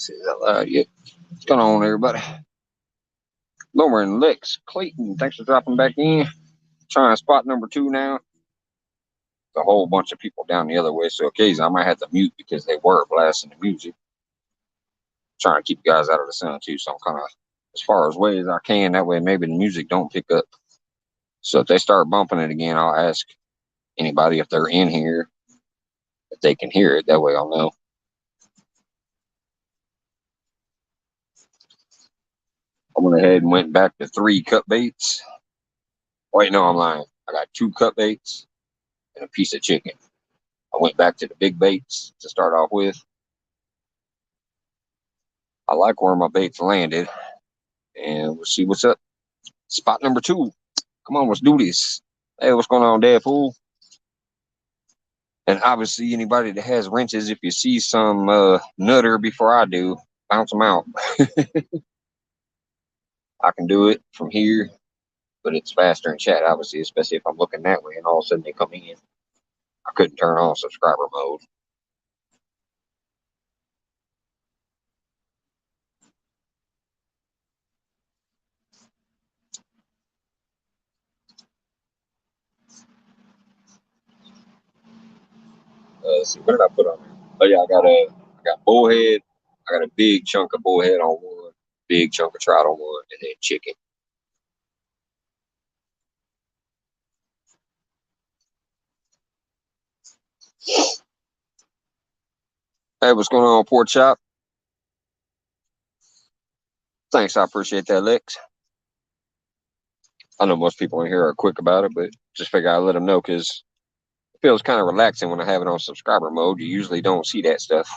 Say that loud. Yep. What's going on, everybody? Lauren, Lex, Clayton, thanks for dropping back in. Trying spot number 2 now. A whole bunch of people down the other way, so occasionally I might have to mute because they were blasting the music. Trying to keep you guys out of the sun too, so I'm kind of as far away as I can. That way, maybe the music don't pick up. So if they start bumping it again, I'll ask anybody if they're in here if they can hear it. That way, I'll know. I went ahead and went back to 3 cut baits. Wait, no, I'm lying. I got 2 cut baits and a piece of chicken. I went back to the big baits to start off with. I like where my baits landed, and we'll see what's up. Spot number 2. Come on, let's do this. Hey, what's going on, Deadpool? And obviously, anybody that has wrenches, if you see some nutter before I do, bounce them out. I can do it from here, but it's faster in chat, obviously, especially if I'm looking that way and all of a sudden they come in. I couldn't turn on subscriber mode. Let's see, what did I put on there? Oh yeah, I got bullhead. I got a big chunk of bullhead on one, big chunk of trout on one, and then chicken. Hey, what's going on, Pork Chop? Thanks, I appreciate that, Lex. I know most people in here are quick about it, but just figure I'd let them know because it feels kind of relaxing when I have it on subscriber mode. You usually don't see that stuff.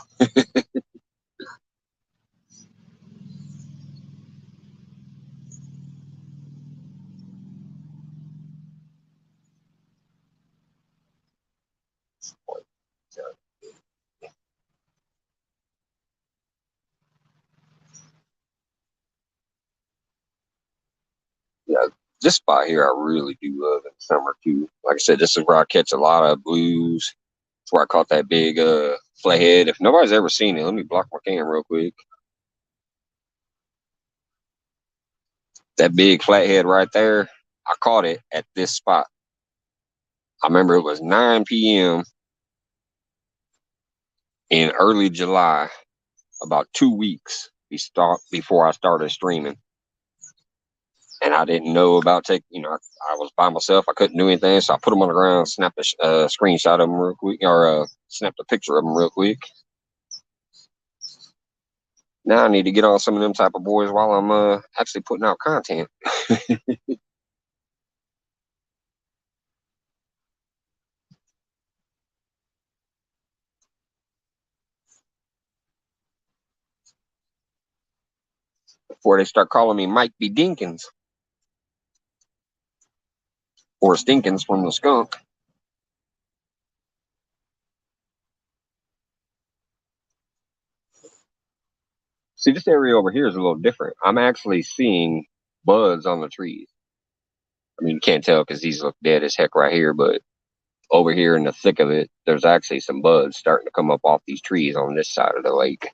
Yeah, this spot here I really do love in the summer too. Like I said, this is where I catch a lot of blues. It's where I caught that big flathead. If nobody's ever seen it, let me block my camera real quick. That big flathead right there, I caught it at this spot. I remember it was 9 p.m. in early July, about 2 weeks before I started streaming. And I didn't know about I was by myself. I couldn't do anything. So I put them on the ground, snapped a screenshot of them real quick, or snapped a picture of them real quick. Now I need to get on some of them type of boys while I'm actually putting out content. Before they start calling me Mike B. Dinkins or Stinkins from the skunk. See, this area over here is a little different. I'm actually seeing buds on the trees. I mean, you can't tell because these look dead as heck right here, but over here in the thick of it, there's actually some buds starting to come up off these trees on this side of the lake.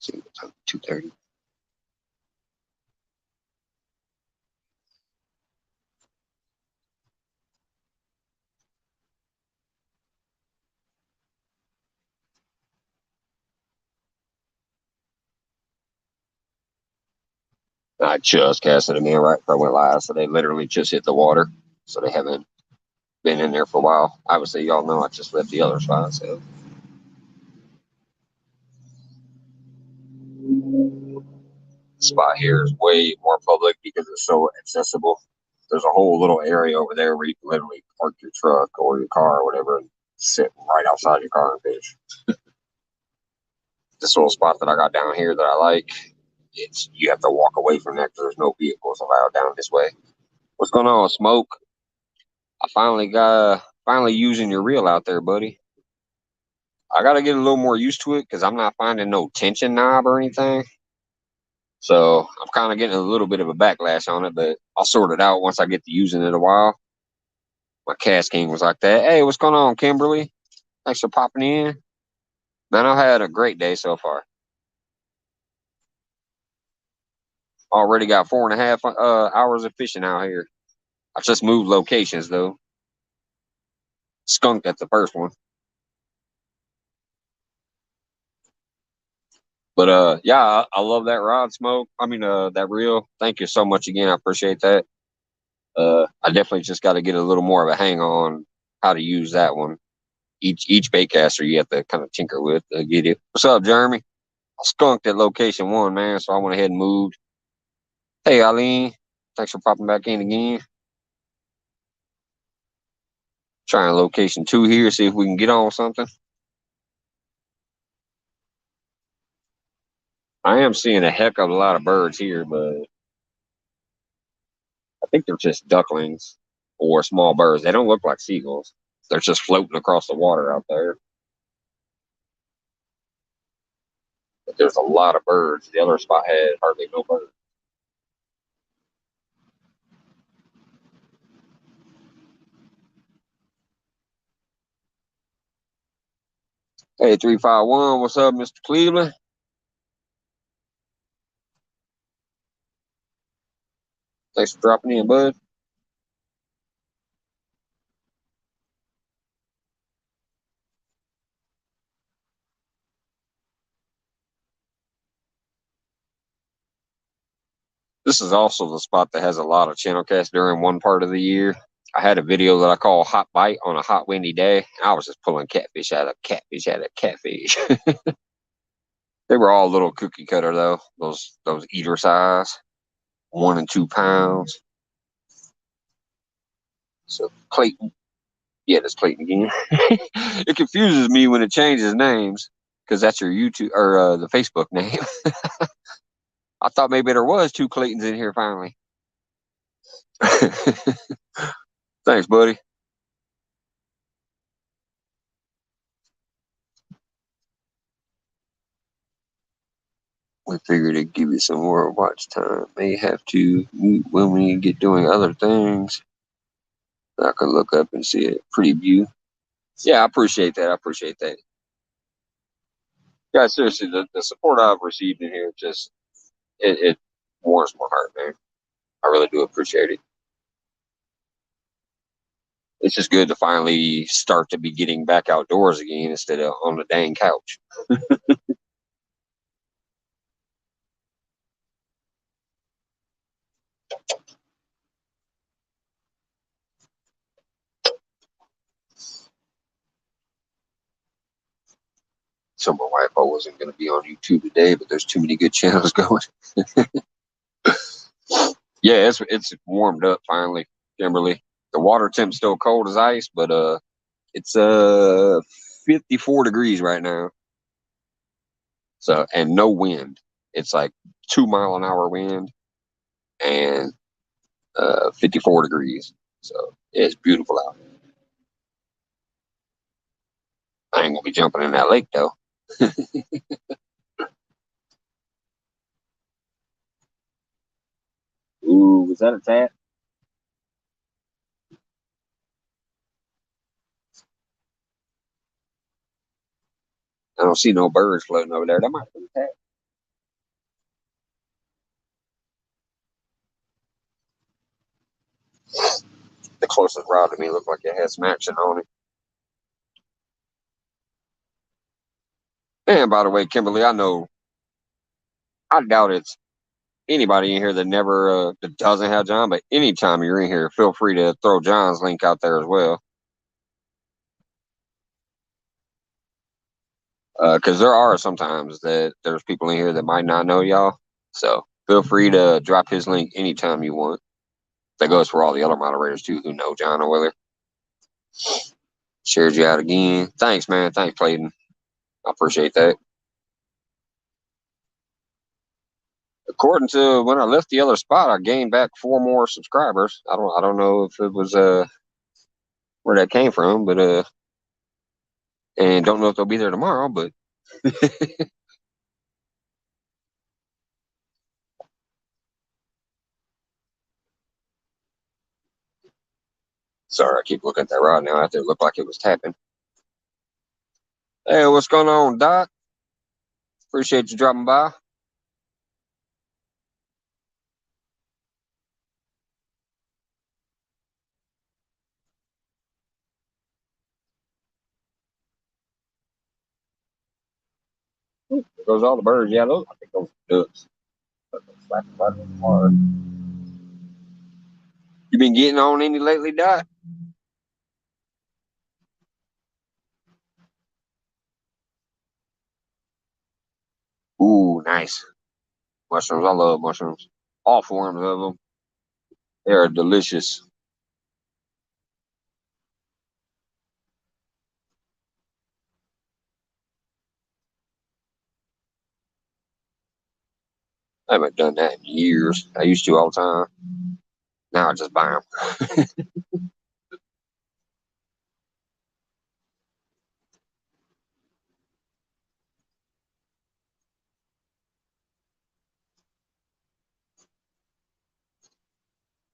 Let's see, it's 2:30. I just casted them in right before I went live, so they literally just hit the water. So they haven't been in there for a while. Obviously, y'all know I just left the other spot, so. Spot here is way more public because it's so accessible. There's a whole little area over there where you can literally park your truck or your car or whatever and sit right outside your car and fish. This little spot that I got down here that I like, you have to walk away from that because there's no vehicles allowed down this way. What's going on, Smoke? I finally finally using your reel out there, buddy. I got to get a little more used to it because I'm not finding no tension knob or anything. So I'm kind of getting a little bit of a backlash on it, but I'll sort it out once I get to using it a while. My Cash King was like that. Hey, what's going on, Kimberly? Thanks for popping in. Man, I've had a great day so far. Already got 4.5 hours of fishing out here. I just moved locations though. Skunked at the first one. But yeah, I love that rod, Smoke. I mean that reel. Thank you so much again. I appreciate that. I definitely just got to get a little more of a hang on how to use that one. Each bait caster you have to kind of tinker with to get it. What's up, Jeremy? I skunked at location 1, man, so I went ahead and moved. Hey, Eileen, thanks for popping back in again. Trying location 2 here, see if we can get on something. I am seeing a heck of a lot of birds here, but I think they're just ducklings or small birds. They don't look like seagulls. They're just floating across the water out there. But there's a lot of birds. The other spot had hardly no birds. Hey, 351, what's up, Mr. Cleveland? Thanks for dropping in, bud. This is also the spot that has a lot of channel casts during one part of the year. I had a video that I call Hot Bite on a hot windy day. I was just pulling catfish out of catfish out of catfish. They were all little cookie cutter though, those eater size, 1 and 2 pounds. So Clayton, yeah, that's Clayton again. It confuses me when it changes names because that's your YouTube or the Facebook name. I thought maybe there was 2 Claytons in here finally. Thanks, buddy. We figured it'd give you some more watch time. May have to mute when we get doing other things. I could look up and see it. Pretty view. Yeah, I appreciate that. I appreciate that. Yeah, seriously, the support I've received in here just it warms my heart, man. I really do appreciate it. It's just good to finally start to be getting back outdoors again instead of on the dang couch. So my wife, I wasn't going to be on YouTube today, but there's too many good channels going. Yeah, it's warmed up finally, Kimberly. The water temp's still cold as ice, but it's 54 degrees right now. So and no wind. It's like 2 mile an hour wind and 54 degrees. So it's beautiful out. I ain't gonna be jumping in that lake though. Ooh, was that a tat? I don't see no birds floating over there. That might be a tat. The closest rod to me looked like it had some action on it. And by the way, Kimberly, I doubt it's anybody in here that never that doesn't have John, but anytime you're in here, feel free to throw John's link out there as well. Because there are sometimes that there's people in here that might not know y'all. So feel free to drop his link anytime you want. That goes for all the other moderators too who know John or Willer. Shared you out again. Thanks, man. Thanks, Clayton. I appreciate that. According to when I left the other spot, I gained back 4 more subscribers. I don't know if it was where that came from, but and don't know if they'll be there tomorrow, but sorry, I keep looking at that rod now after it looked like it was tapping. Hey, what's going on, Doc? Appreciate you dropping by. There goes all the birds. Yeah, those I think those are ducks. Slapping right on the water. You been getting on any lately, Doc? Ooh, nice. Mushrooms. I love mushrooms. All forms of them. They are delicious. I haven't done that in years. I used to all the time. Now I just buy them.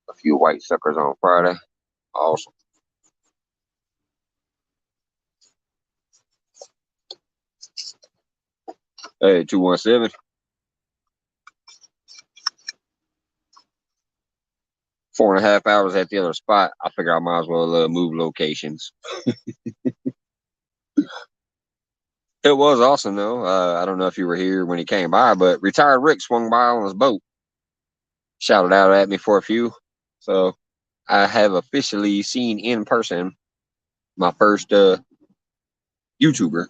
A few white suckers on Friday. Awesome. Hey, 217. 4.5 hours at the other spot. I figure I might as well move locations. It was awesome though. I don't know if you were here when he came by, but retired Rick swung by on his boat, shouted out at me for a few. So I have officially seen in person my first YouTuber.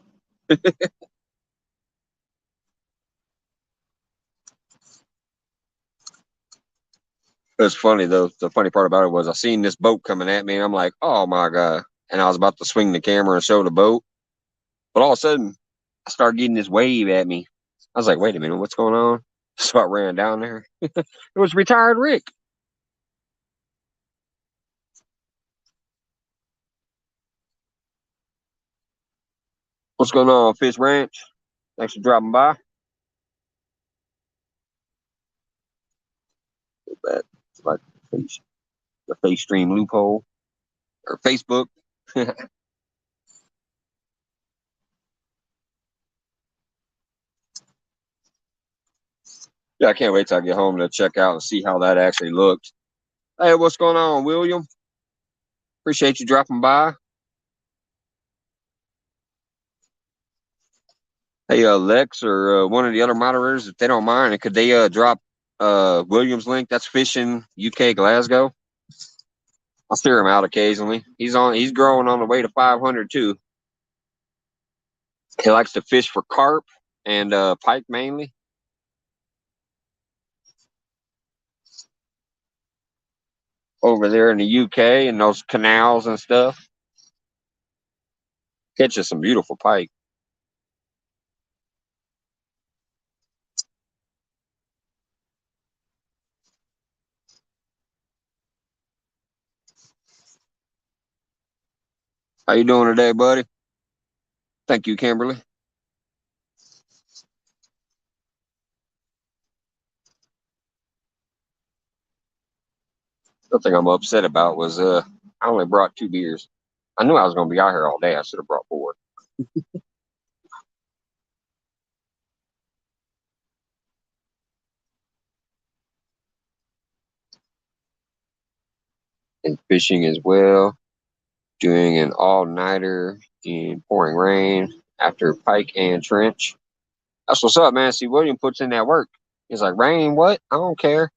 It's funny though. The funny part about it was I seen this boat coming at me, and I'm like, "Oh my god!" And I was about to swing the camera and show the boat, but all of a sudden, I started getting this wave at me. I was like, "Wait a minute, what's going on?" So I ran down there. It was retired Rick. What's going on, Fish Ranch? Thanks for dropping by. But it's like the face stream loophole or Facebook. Yeah, I can't wait till I get home to check out and see how that actually looked. Hey, what's going on, William? Appreciate you dropping by. Hey, Lex or one of the other moderators, if they don't mind, could they drop William's link? That's fishing UK Glasgow. I'll steer him out occasionally. He's growing on the way to 500 too. He likes to fish for carp and pike mainly over there in the UK and those canals and stuff. Catches some beautiful pike. How you doing today, buddy? Thank you, Kimberly. The thing I'm upset about was I only brought 2 beers. I knew I was gonna be out here all day. I should have brought four. And fishing as well. Doing an all-nighter in pouring rain after pike and trench. That's what's up, man. See, William puts in that work. He's like, rain, what? I don't care.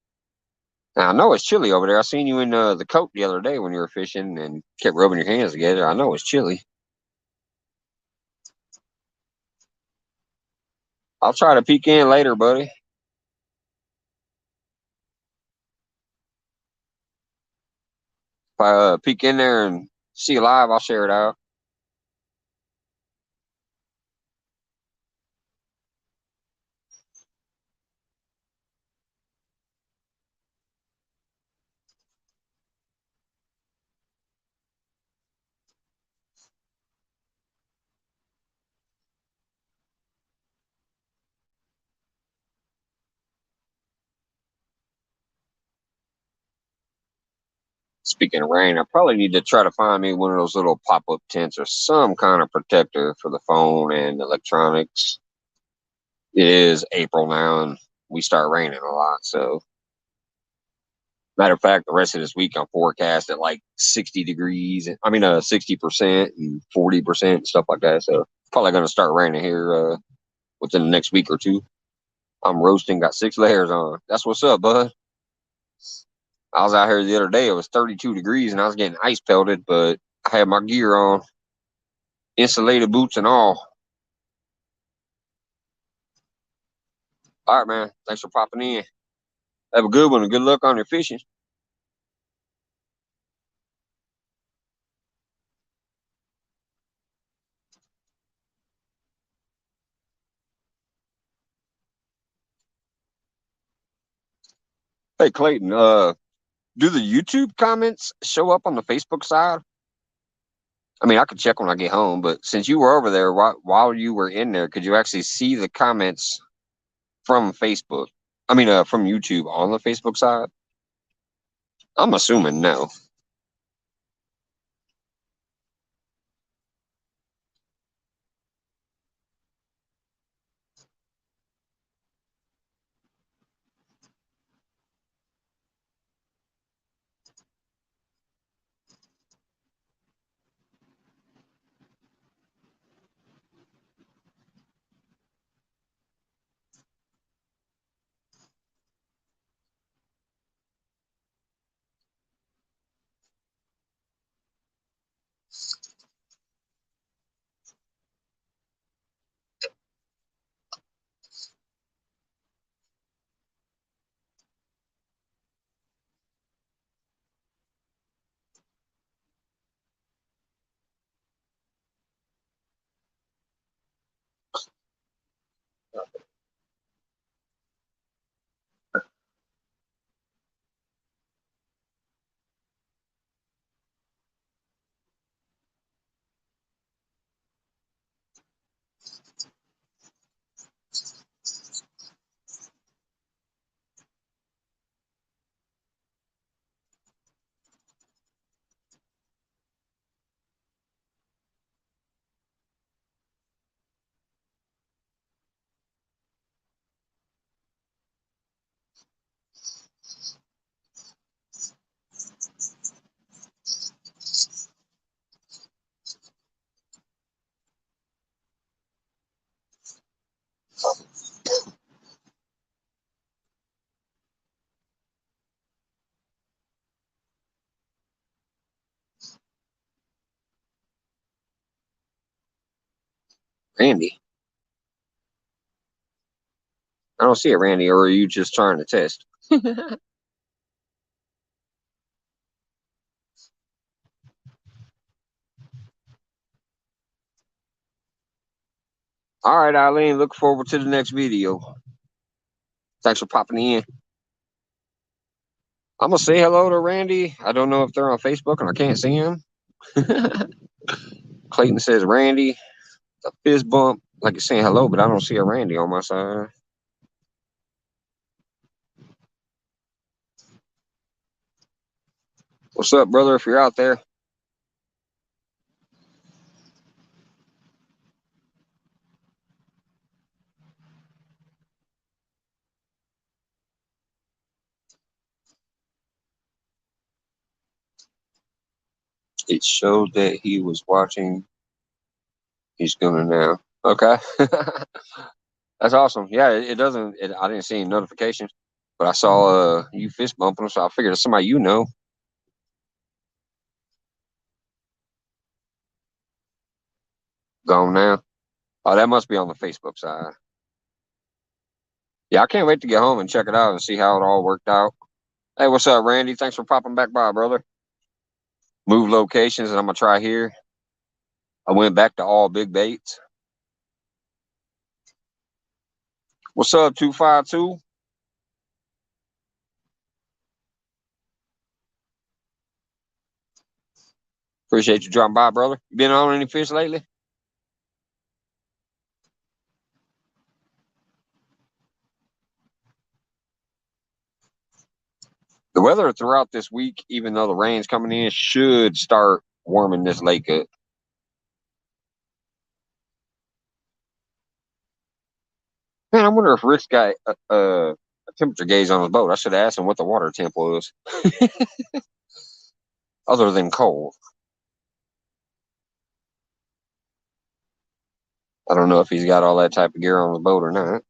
Now, I know it's chilly over there. I seen you in the coat the other day when you were fishing and kept rubbing your hands together. I know it's chilly. I'll try to peek in later, buddy. If I peek in there and see you live, I'll share it out. Speaking of rain, I probably need to try to find me one of those little pop-up tents or some kind of protector for the phone and electronics. It is April now, and we start raining a lot. So, matter of fact, the rest of this week I'm forecast at like 60 degrees. I mean, 60% and 40% stuff like that. So, probably going to start raining here within the next week or two. I'm roasting, got 6 layers on. That's what's up, bud. I was out here the other day. It was 32 degrees, and I was getting ice pelted, but I had my gear on, insulated boots and all. All right, man. Thanks for popping in. Have a good one and good luck on your fishing. Hey, Clayton, do the YouTube comments show up on the Facebook side? I mean, I could check when I get home, but since you were over there while you were in there, could you actually see the comments from Facebook? I mean, from YouTube on the Facebook side? I'm assuming no. Randy. I don't see it, Randy, or are you just trying to test? All right, Eileen, look forward to the next video. Thanks for popping in. I'm gonna say hello to Randy. I don't know if they're on Facebook and I can't see him. Clayton says Randy, the fist bump, like it's saying hello, but I don't see a Randy on my side. What's up, brother? If you're out there, it showed that he was watching. He's gonna now. Okay, that's awesome. Yeah, it doesn't. I didn't see any notifications, but I saw you fist bumping him, so I figured it's somebody you know. Gone now. Oh, that must be on the Facebook side. Yeah, I can't wait to get home and check it out and see how it all worked out. Hey, what's up, Randy? Thanks for popping back by, brother. Move locations, and I'm gonna try here. I went back to all big baits. What's up, 252? Appreciate you dropping by, brother. You been on any fish lately? The weather throughout this week, even though the rain's coming in, should start warming this lake up. Man, I wonder if Rick's got a temperature gauge on his boat. I should have asked him what the water temp was, other than cold. I don't know if he's got all that type of gear on his boat or not.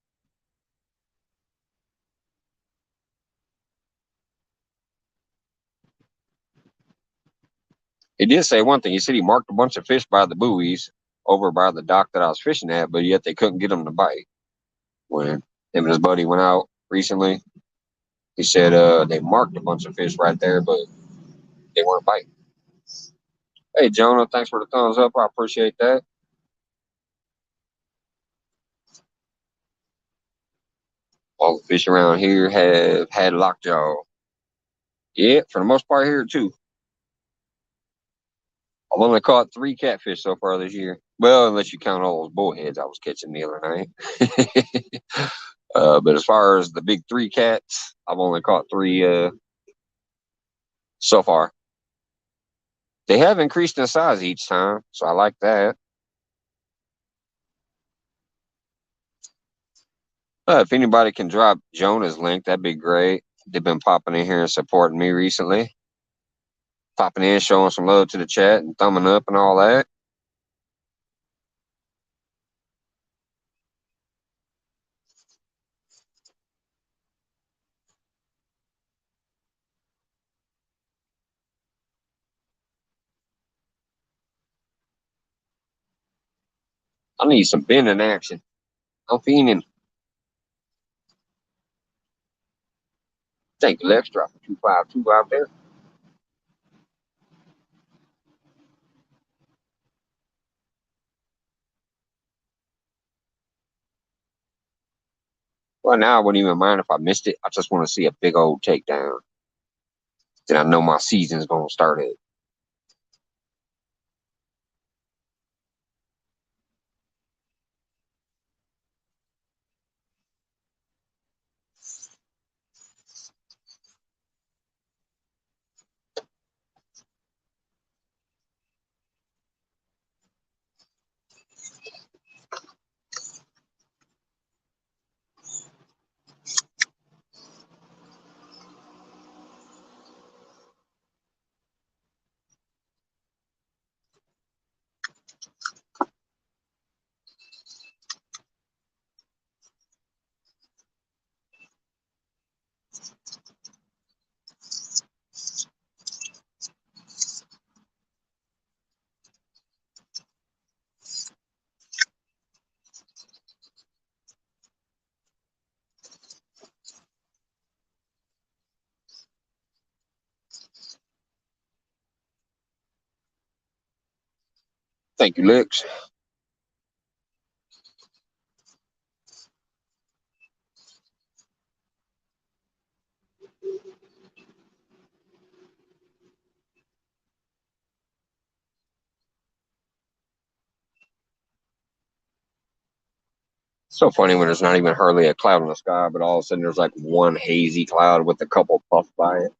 He did say one thing. He said he marked a bunch of fish by the buoys over by the dock that I was fishing at, but yet they couldn't get them to bite. When him and his buddy went out recently, he said they marked a bunch of fish right there, but they weren't biting. Hey, Jonah, thanks for the thumbs up. I appreciate that. All the fish around here have had lockjaw. Yeah, for the most part here too. I've only caught 3 catfish so far this year. Well, unless you count all those bullheads I was catching the other night. But as far as the big 3 cats, I've only caught 3 so far. They have increased in size each time, so I like that. If anybody can drop Jonah's link, that'd be great. They've been popping in here and supporting me recently. Popping in, showing some love to the chat and thumbing up and all that. I need some bending action. I'm fiending. Thank you, Lex. Dropping 252 out there. Well, now I wouldn't even mind if I missed it. I just want to see a big old takedown. Then I know my season's going to start it. Thank you, Lex. So funny when there's not even hardly a cloud in the sky, but all of a sudden there's like one hazy cloud with a couple puffs by it.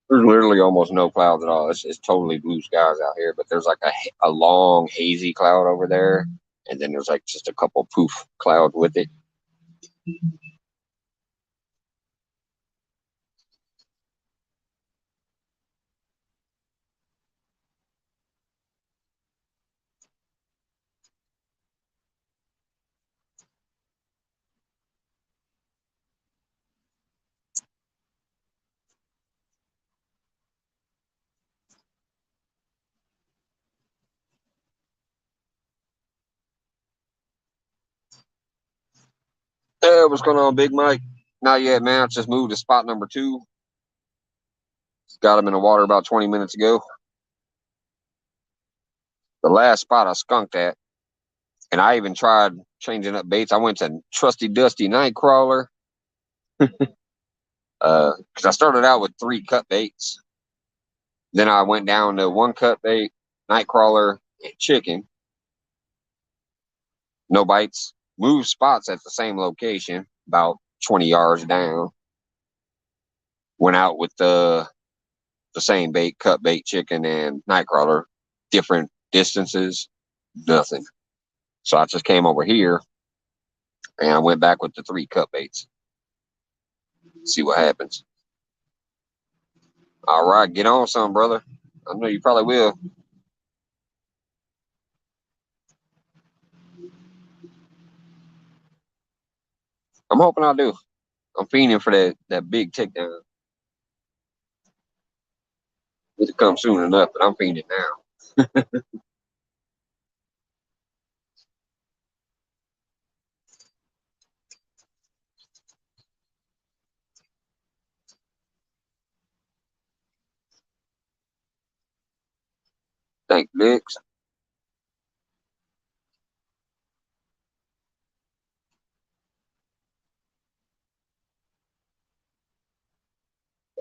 There's literally almost no clouds at all. It's totally blue skies out here, but there's like a long hazy cloud over there, and then there's like just a couple poof clouds with it. What's going on, Big Mike? Not yet, man. I just moved to spot number 2. Got him in the water about 20 minutes ago. The last spot I skunked at, and I even tried changing up baits. I went to Trusty Dusty Nightcrawler because I started out with 3 cut baits. Then I went down to 1 cut bait, Nightcrawler, and chicken. No bites. Moved spots at the same location, about 20 yards down. Went out with the same bait, cut bait, chicken, and nightcrawler, different distances, nothing. So I just came over here and I went back with the 3 cut baits. See what happens. All right, get on some, brother. I know you probably will. I'm hoping I do. I'm fiending for that big takedown. It'll come soon enough, but I'm fiending now. Thank you, Licks.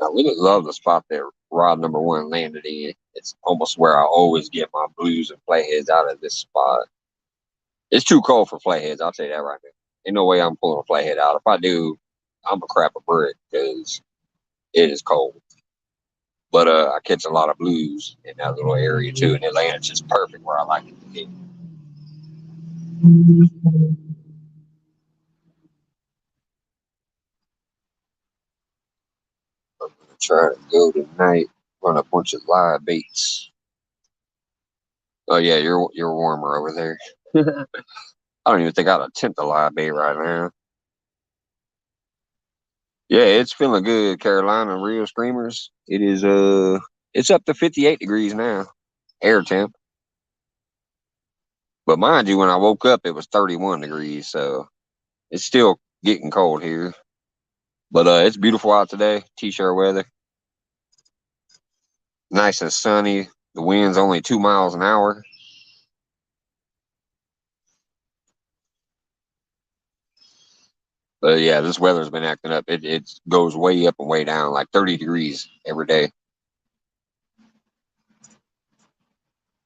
I really love the spot that rod number 1 landed in. It's almost where I always get my blues and flatheads out of this spot. It's too cold for flatheads. I'll tell you that right now. Ain't no way I'm pulling a flathead out. If I do, I'm a crap a brick because it is cold. But I catch a lot of blues in that little area too, and Atlanta's just perfect where I like it to be. I'm gonna try to go tonight, run a bunch of live baits. Oh yeah, you're warmer over there. I don't even think I'd attempt a live bait right now. Yeah, it's feeling good, Carolina Real Screamers. It is it's up to 58 degrees now, air temp. But mind you, when I woke up, it was 31 degrees, so it's still getting cold here. But it's beautiful out today, t-shirt weather, nice and sunny. The wind's only 2 miles an hour. But yeah, this weather's been acting up. It goes way up and way down, like 30 degrees every day.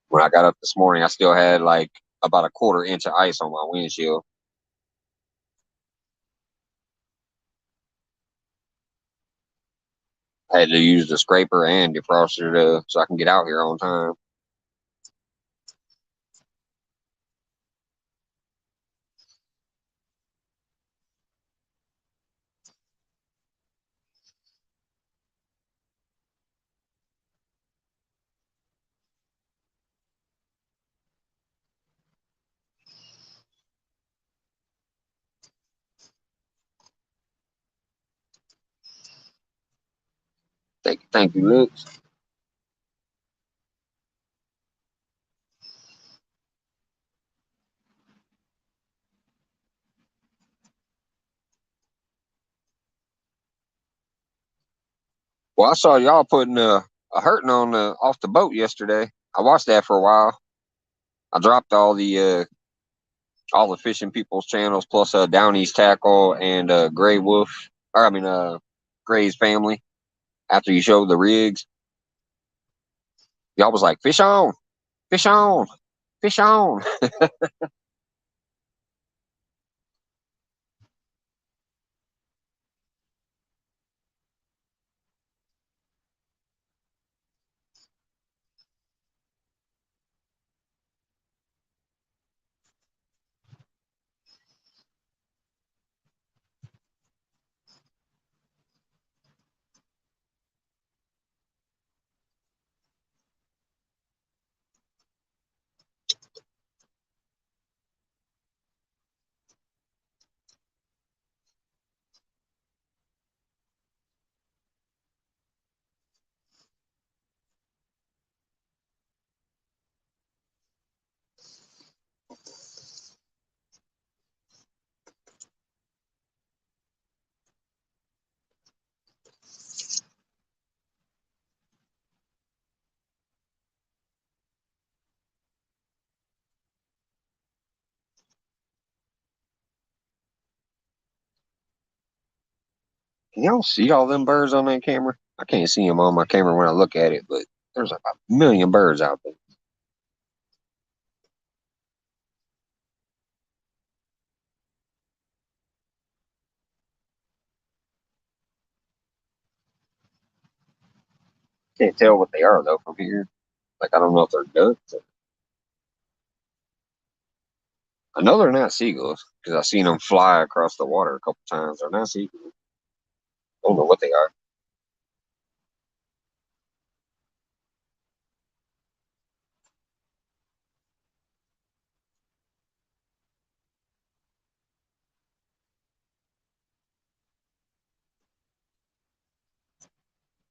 When I got up this morning, I still had like about a quarter inch of ice on my windshield. I had to use the scraper and defroster so I can get out here on time. Thank you, Luke. Well, I saw y'all putting a hurting on off the boat yesterday. I watched that for a while. I dropped all the fishing people's channels plus Down East Tackle and Gray Wolf, or I mean Gray's family. After you showed the rigs, y'all was like, "Fish on, fish on, fish on." Can y'all see all them birds on that camera? I can't see them on my camera when I look at it, but there's like a million birds out there. Can't tell what they are though from here. Like I don't know if they're ducks. I know they're not seagulls because I've seen them fly across the water a couple times. They're not seagulls. I don't know what they are.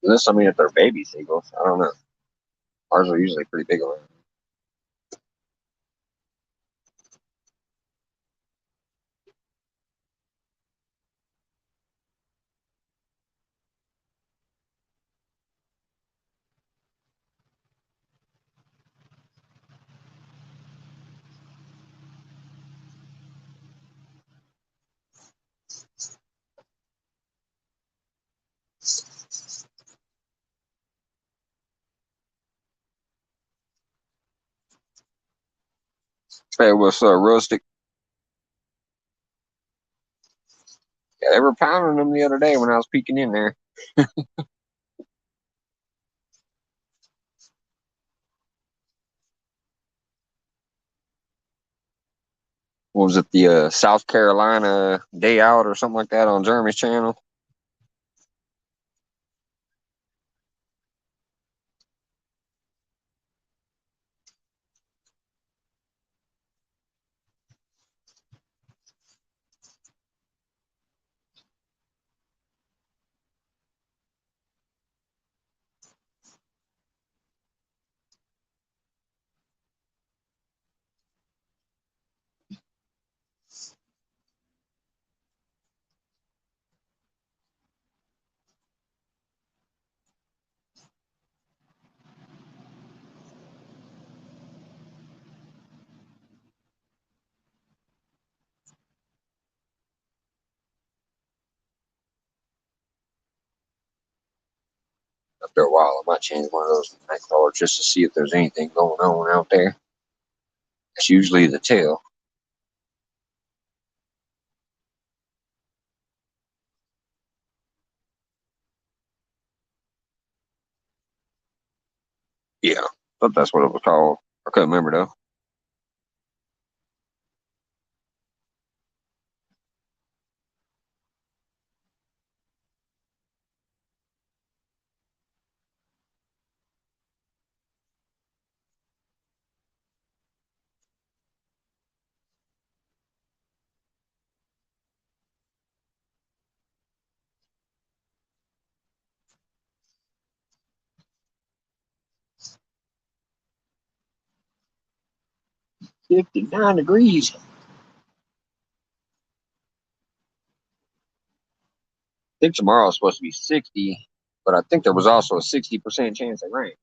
Unless I mean if they're baby seagulls. I don't know. Ours are usually pretty big around. Hey, what's Rustic? Yeah, they were pounding them the other day when I was peeking in there. What was it, the South Carolina Day Out or something like that on Jeremy's channel? After a while, I might change one of those night crawlers just to see if there's anything going on out there. It's usually the tail. Yeah, but that's what it was called. I couldn't remember though. $59. I think tomorrow's supposed to be 60, but I think there was also a 60% chance of rain.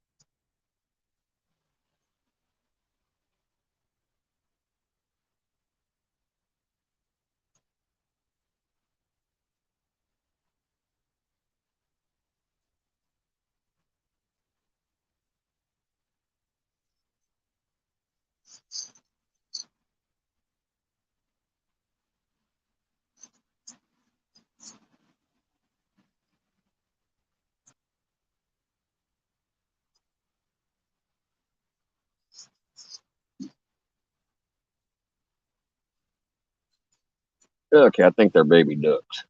Okay, I think they're baby ducks.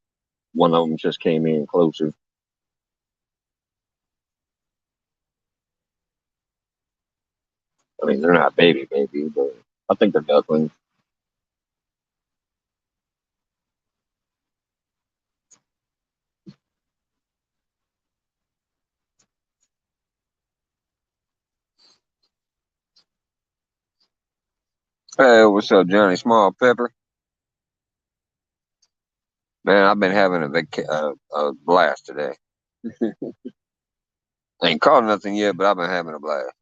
One of them just came in closer. I mean, they're not baby, but I think they're ducklings. Hey, what's up, Johnny Small Pepper? Man, I've been having a blast today. I ain't caught nothing yet, but I've been having a blast.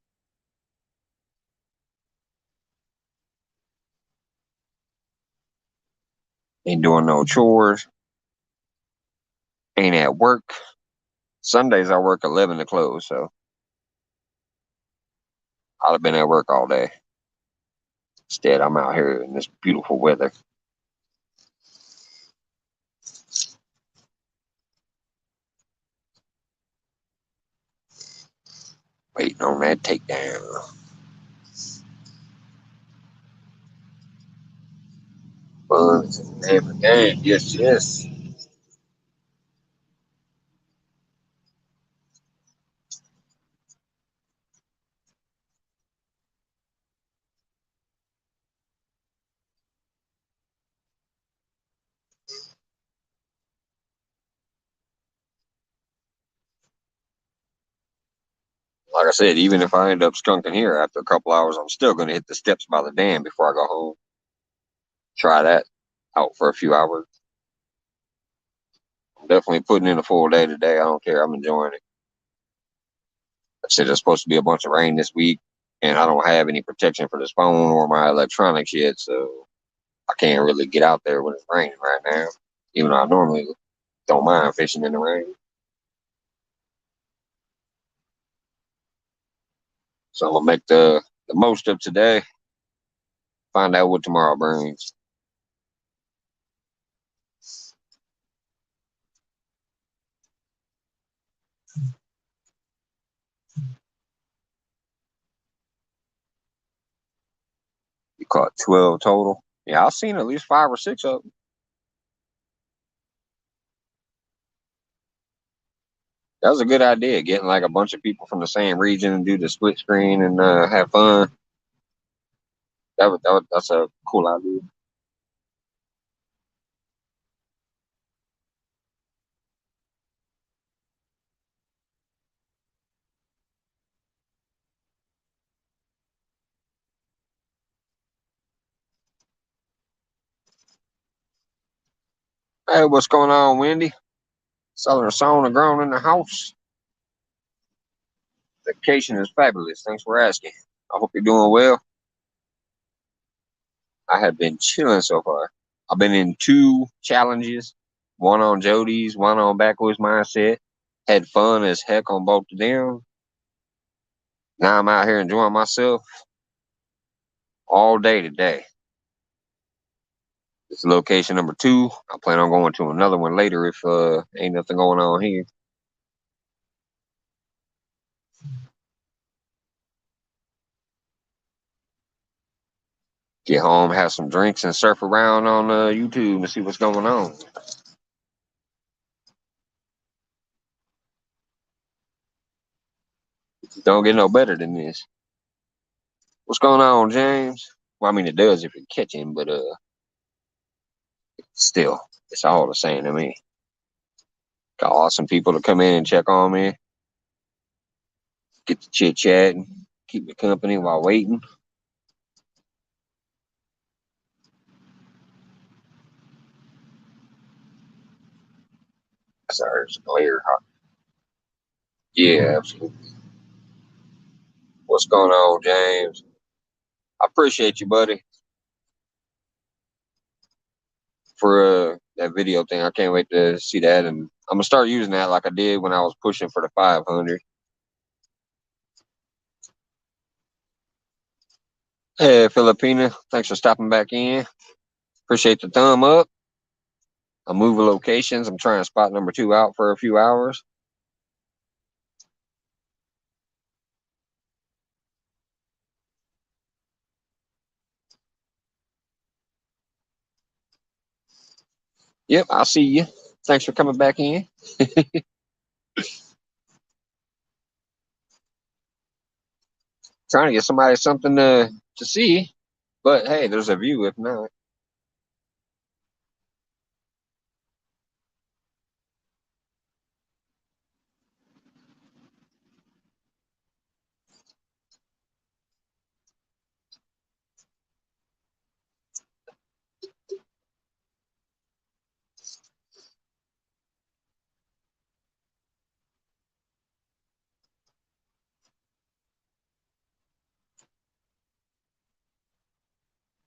Ain't doing no chores. Ain't at work. Sundays I work 11 to close, so I'd have been at work all day. Instead, I'm out here in this beautiful weather. Waiting on that takedown. Buns and everything. Yes, yes. Like I said, even if I end up skunking here after a couple hours, I'm still going to hit the steps by the dam before I go home. Try that out for a few hours. I'm definitely putting in a full day today. I don't care. I'm enjoying it. I said there's supposed to be a bunch of rain this week, and I don't have any protection for this phone or my electronics yet, so I can't really get out there when it's raining right now. Even though I normally don't mind fishing in the rain. So I'm gonna make the most of today. Find out what tomorrow brings. You caught 12 total. Yeah, I've seen at least 5 or 6 of them. That was a good idea, getting like a bunch of people from the same region and do the split screen and have fun. That's a cool idea. Hey, what's going on, Wendy? Southern Sauna grown in the house. Vacation is fabulous. Thanks for asking. I hope you're doing well. I have been chilling so far. I've been in 2 challenges, one on Jody's, one on Backwoods Mindset. Had fun as heck on both of them. Now I'm out here enjoying myself all day today. This is location number 2. I plan on going to another one later if ain't nothing going on here. Get home, have some drinks, and surf around on YouTube and see what's going on. Don't get no better than this. What's going on, James? Well, I mean, it does if you catch him, but still, it's all the same to me. Got awesome people to come in and check on me, get to chit chatting, keep me company while waiting. Sorry, it's a glare. Yeah, absolutely. What's going on, James? I appreciate you, buddy, for that video thing. I can't wait to see that, and I'm gonna start using that like I did when I was pushing for the 500. Hey, Filipina, thanks for stopping back in. Appreciate the thumb up. I'm moving locations. I'm trying spot number 2 out for a few hours. Yep, I'll see you. Thanks for coming back in. Trying to get somebody something to see, but hey, there's a view if not.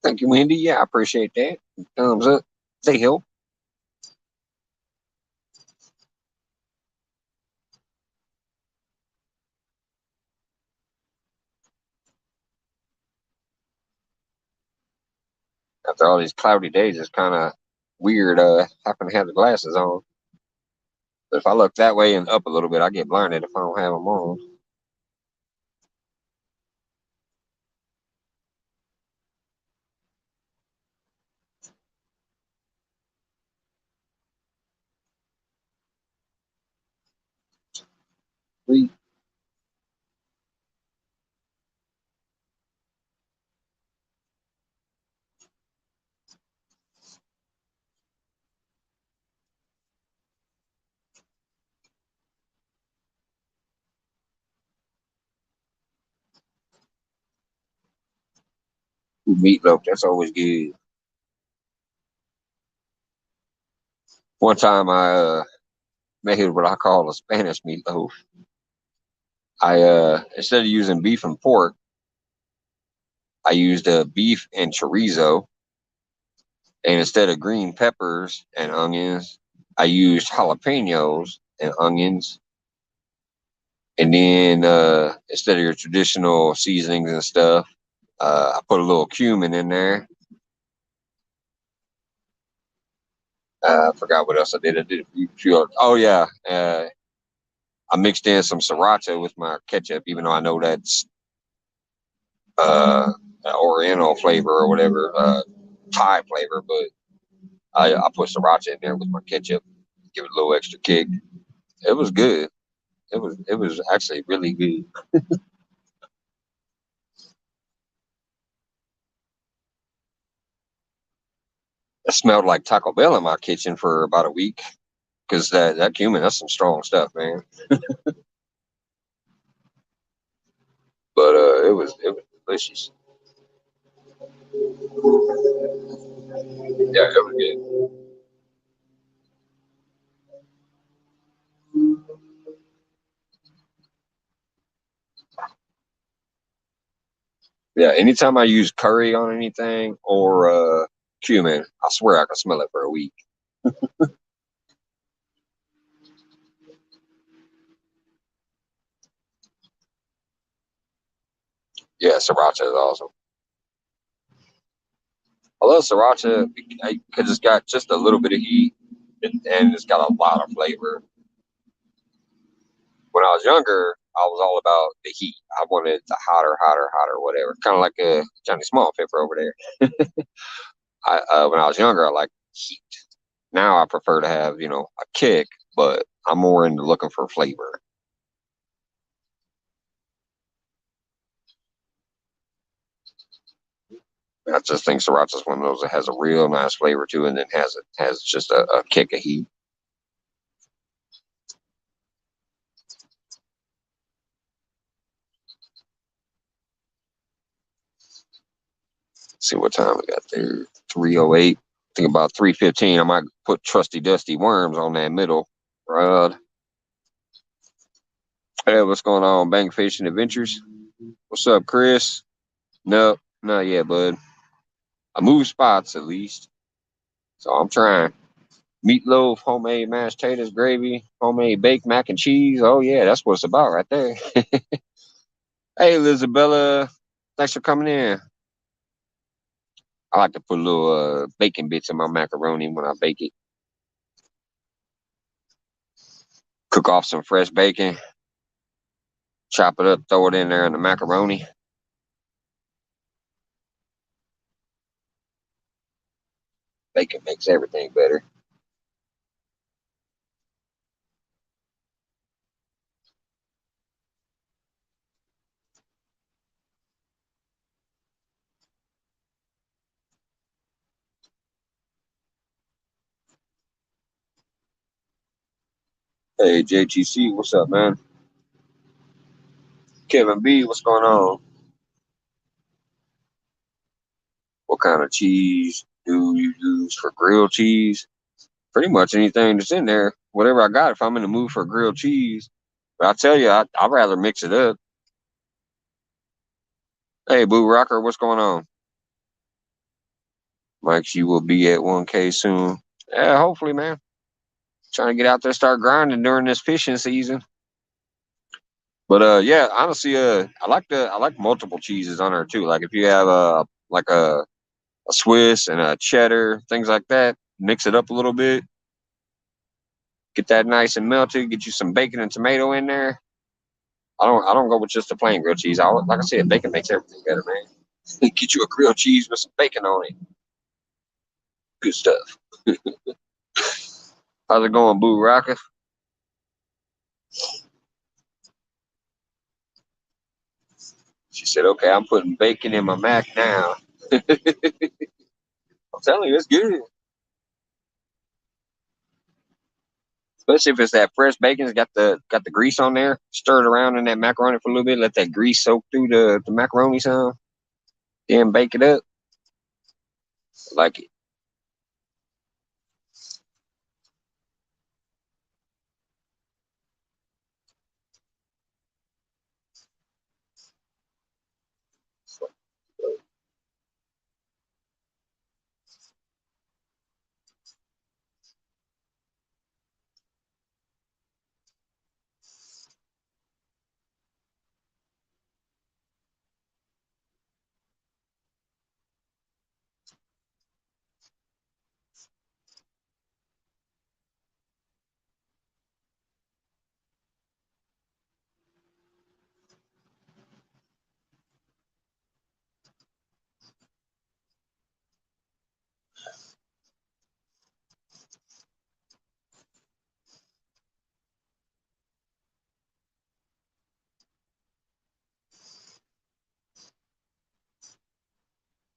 Thank you, Wendy. Yeah, I appreciate that. Thumbs up. They help. After all these cloudy days, it's kind of weird having to have the glasses on. But if I look that way and up a little bit, I get blinded if I don't have them on. Meatloaf, that's always good. One time I made what I call a Spanish meatloaf. I instead of using beef and pork, I used beef and chorizo, and instead of green peppers and onions, I used jalapenos and onions. And then instead of your traditional seasonings and stuff, I put a little cumin in there. I forgot what else I did. I did a few oh yeah, I mixed in some sriracha with my ketchup, even though I know that's uh, Oriental flavor or whatever, Thai flavor, but I put sriracha in there with my ketchup, give it a little extra kick. It was good. It was actually really good. It smelled like Taco Bell in my kitchen for about a week because that cumin, that's some strong stuff, man. But it was delicious. Yeah, it was good. Yeah, anytime I use curry on anything or cumin, I swear I can smell it for a week. Yeah, sriracha is awesome. I love sriracha because it's got just a little bit of heat and it's got a lot of flavor. When I was younger, I was all about the heat. I wanted the hotter, hotter, hotter, whatever. Kind of like a Johnny Small Pepper over there. When I was younger, I liked heat. Now I prefer to have a kick, but I'm more into looking for flavor. I just think sriracha is one of those that has a real nice flavor to it, and then has just a kick of heat. Let's see what time we got there. 3:08. Think about 3:15. I might put Trusty Dusty Worms on that middle rod. Hey, what's going on, Bank Fishing Adventures? What's up, Chris? No, not yet, bud. I move spots at least, so I'm trying. Meatloaf, homemade mashed potatoes, gravy, homemade baked mac and cheese. Oh yeah, that's what it's about right there. Hey, Elizabella, thanks for coming in. I like to put a little bacon bits in my macaroni when I bake it. Cook off some fresh bacon, chop it up, throw it in there in the macaroni. Bacon makes everything better. Hey, JTC, what's up, man? Kevin B, what's going on? What kind of cheese do you use for grilled cheese? Pretty much anything that's in there. Whatever I got, if I'm in the mood for grilled cheese. But I tell you, I'd rather mix it up. Hey, Boo Rocker, what's going on? Mike, you will be at 1K soon. Yeah, hopefully, man. Trying to get out there, start grinding during this fishing season. But yeah, honestly, I like multiple cheeses on there too. Like if you have like a Swiss and a cheddar, things like that, mix it up a little bit, get that nice and melted. Get you some bacon and tomato in there. I don't go with just a plain grilled cheese. Like I said, bacon makes everything better, man. Get you a grilled cheese with some bacon on it. Good stuff. How's it going, Boo Rocket? She said, "Okay, I'm putting bacon in my mac now." I'm telling you, it's good. Especially if it's that fresh bacon, it's got the grease on there. Stir it around in that macaroni for a little bit. Let that grease soak through the macaroni some. Then bake it up. Like it.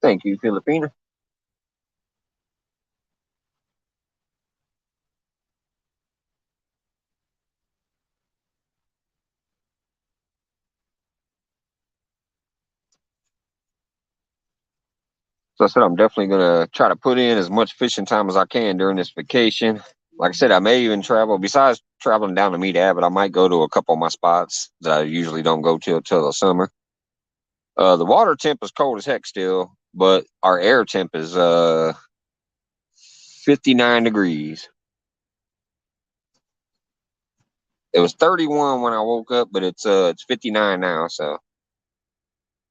Thank you, Filipina. So I said I'm definitely gonna try to put in as much fishing time as I can during this vacation. Like I said, I may even travel. Besides traveling down to Meat Abbott, I might go to a couple of my spots that I usually don't go to till the summer. The water temp is cold as heck still, but our air temp is 59 degrees. It was 31 when I woke up, but it's 59 now. So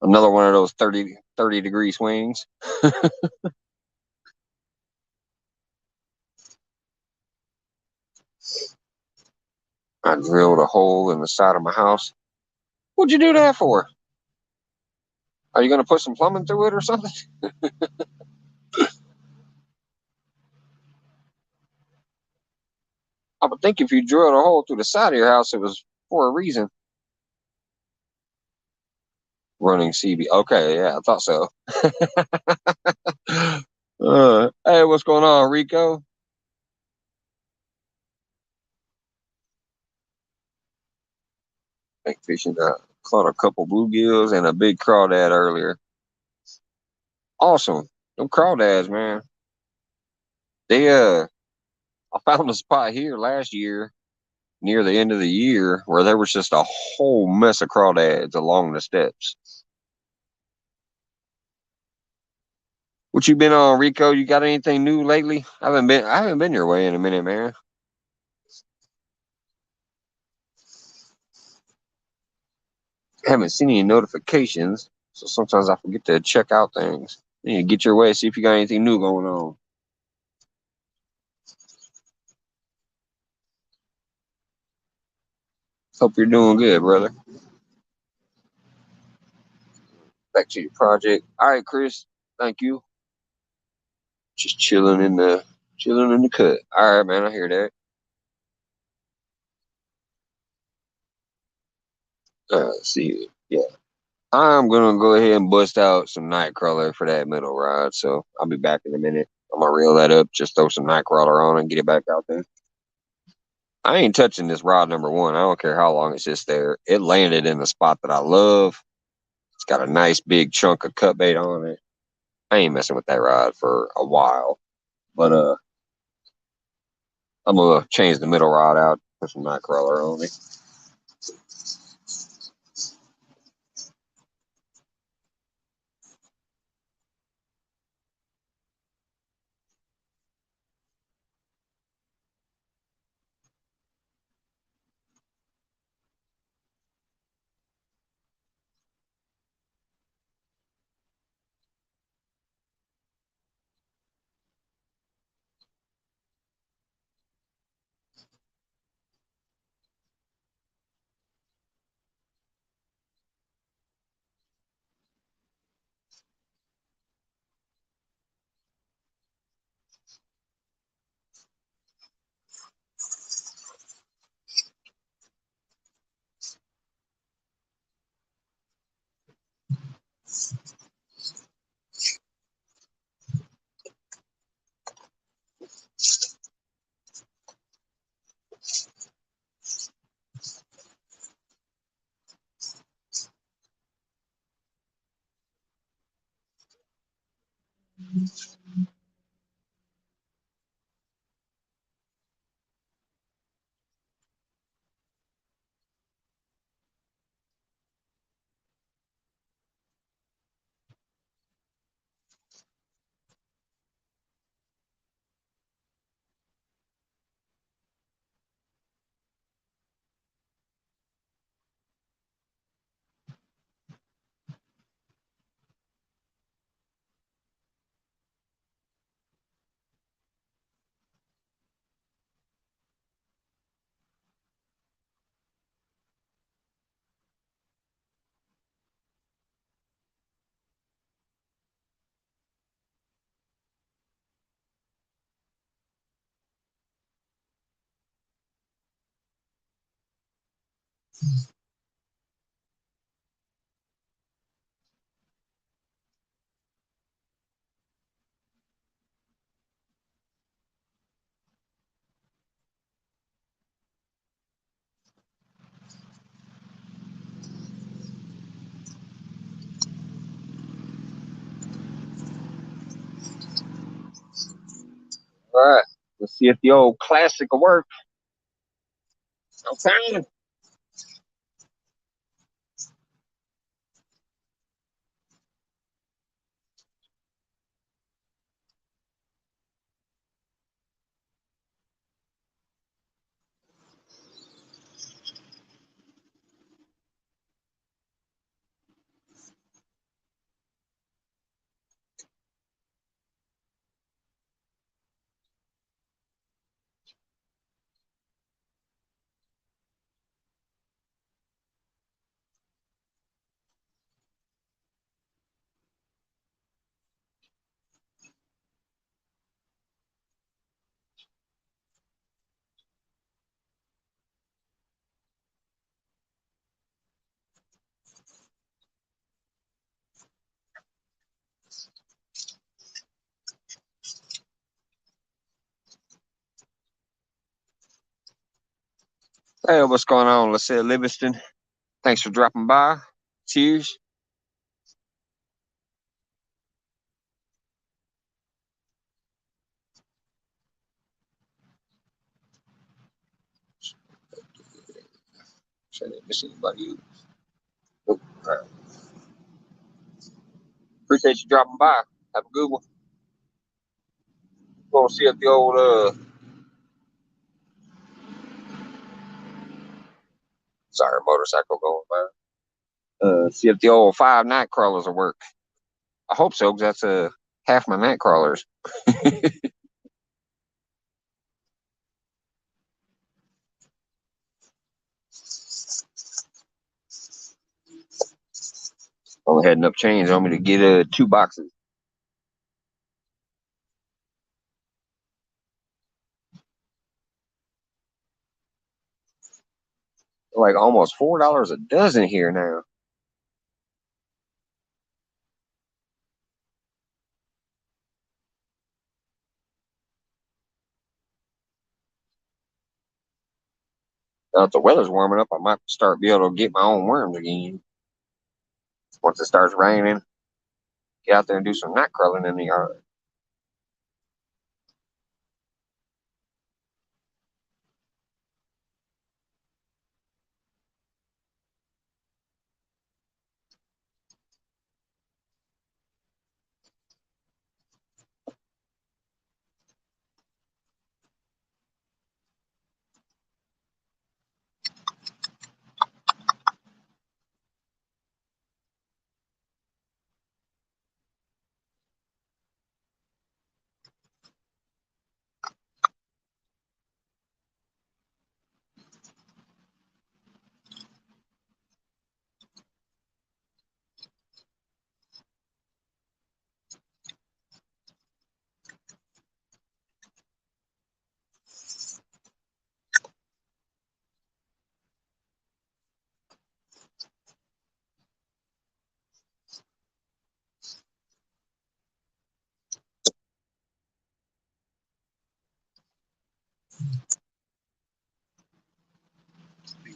another one of those 30 degree swings. I drilled a hole in the side of my house. What'd you do that for? Are you gonna put some plumbing through it or something? I would think if you drilled a hole through the side of your house, it was for a reason. Running CB. Okay, yeah, I thought so. Hey, what's going on, Rico? Thank fishing. Caught a couple bluegills and a big crawdad earlier. Awesome. Them crawdads, man. They I found a spot here last year near the end of the year where there was just a whole mess of crawdads along the steps. What you been on, Rico? You got anything new lately? I haven't been your way in a minute, man. Haven't seen any notifications, so sometimes I forget to check out things. You need to get your way, see if you got anything new going on. Hope you're doing good, brother. Back to your project. All right, Chris. Thank you. Just chilling in the cut. All right, man. I hear that. Let's see. Yeah, I'm gonna go ahead and bust out some Nightcrawler for that middle rod. So I'll be back in a minute. I'm gonna reel that up. Just throw some Nightcrawler on and get it back out there. I ain't touching this rod number one. I don't care how long it's just there. It landed in the spot that I love. It's got a nice big chunk of cut bait on it. I ain't messing with that rod for a while. But I'm gonna change the middle rod out, put some Nightcrawler on it. All right. Let's see if the old classic will work. Okay. Hey, what's going on? Let's say Livingston. Thanks for dropping by. Cheers. Sure, didn't miss anybody. Oh, all right. Appreciate you dropping by. Have a good one. Go see if the old sorry, motorcycle going by. See if the old 5 night crawlers will work. I hope so, because that's half my night crawlers. I'm heading up chains on me to get 2 boxes. Like almost $4 a dozen here now. Now, if the weather's warming up, I might start be able to get my own worms again. Once it starts raining, get out there and do some night crawling in the yard.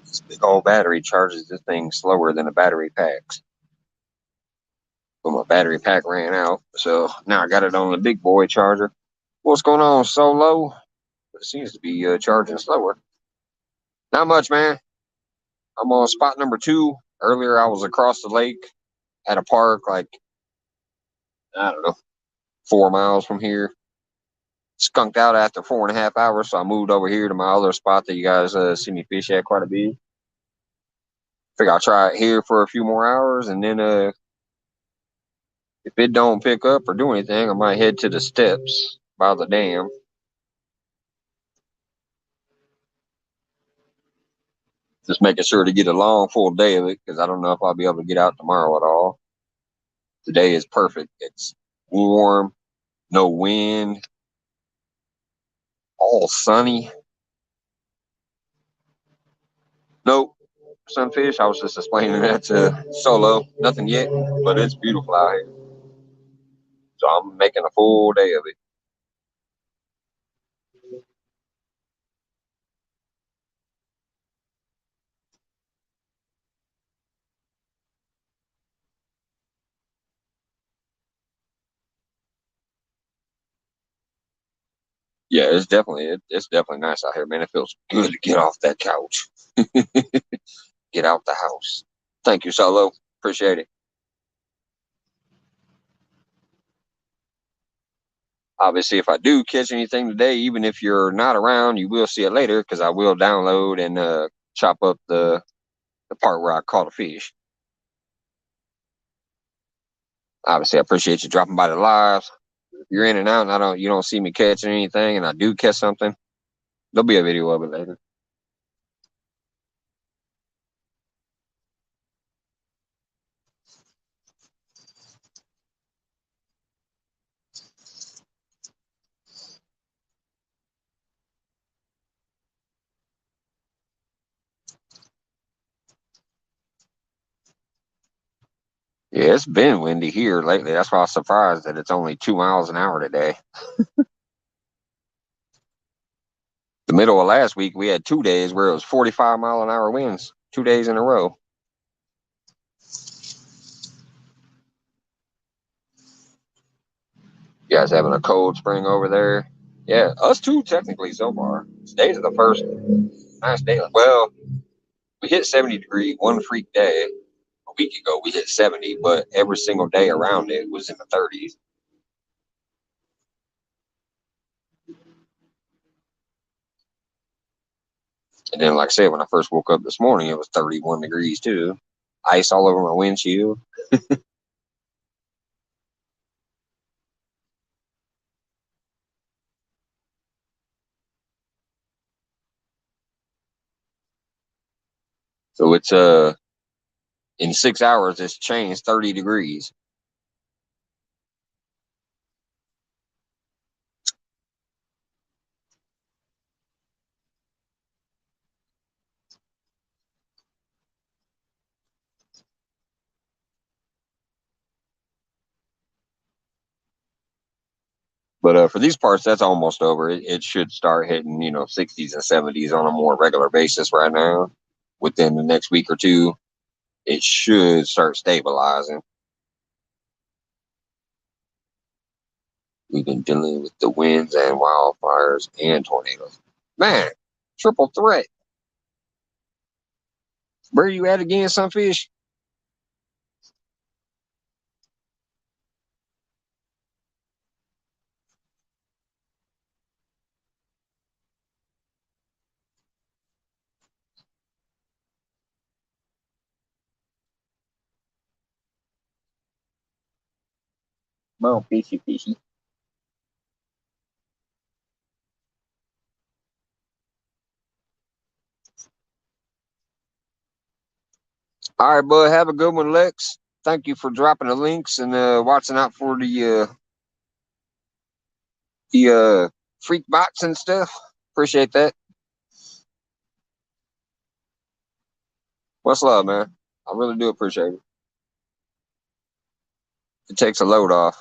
This big old battery charges this thing slower than a battery packs. But my battery pack ran out, so now I got it on the big boy charger. What's going on, Solo? It seems to be charging slower. Not much, man. I'm on spot number 2. Earlier, I was across the lake at a park, like, I don't know, 4 miles from here. Skunked out after 4.5 hours, so I moved over here to my other spot that you guys see me fish at quite a bit. Figure I'll try it here for a few more hours, and then if it don't pick up or do anything, I might head to the steps by the dam. Just making sure to get a long full day of it, because I don't know if I'll be able to get out tomorrow at all. Today is perfect. It's warm, no wind, all sunny. Nope. sunfish. I was just explaining that to Solo. Nothing yet, but it's beautiful out here. So I'm making a full day of it. Yeah, it's definitely nice out here, man. It feels good to get off that couch, get out the house. Thank you, Solo. Appreciate it. Obviously, if I do catch anything today, even if you're not around, you will see it later because I will download and chop up the part where I caught a fish. Obviously, I appreciate you dropping by the live. If you're in and out and you don't see me catching anything and I do catch something, there'll be a video of it later. Yeah, it's been windy here lately. That's why I was surprised that it's only 2 miles an hour today. The middle of last week, we had 2 days where it was 45-mile-an-hour winds, 2 days in a row. You guys having a cold spring over there? Yeah, us too, technically, so far. Today's the first nice day. Well, we hit 70 degree one freak day. A week ago, we hit 70, but every single day around it was in the 30s. And then, like I said, when I first woke up this morning, it was 31 degrees too. Ice all over my windshield. So it's in 6 hours, it's changed 30 degrees. But for these parts, that's almost over. It should start hitting, 60s and 70s on a more regular basis right now. Within the next week or two, it should start stabilizing. We've been dealing with the winds and wildfires and tornadoes. Man, triple threat. Where are you at again, Sunfish? Come on, fishy, fishy. All right, bud. Have a good one, Lex. Thank you for dropping the links and watching out for the freak box and stuff. Appreciate that. Much love, man. I really do appreciate it. It takes a load off.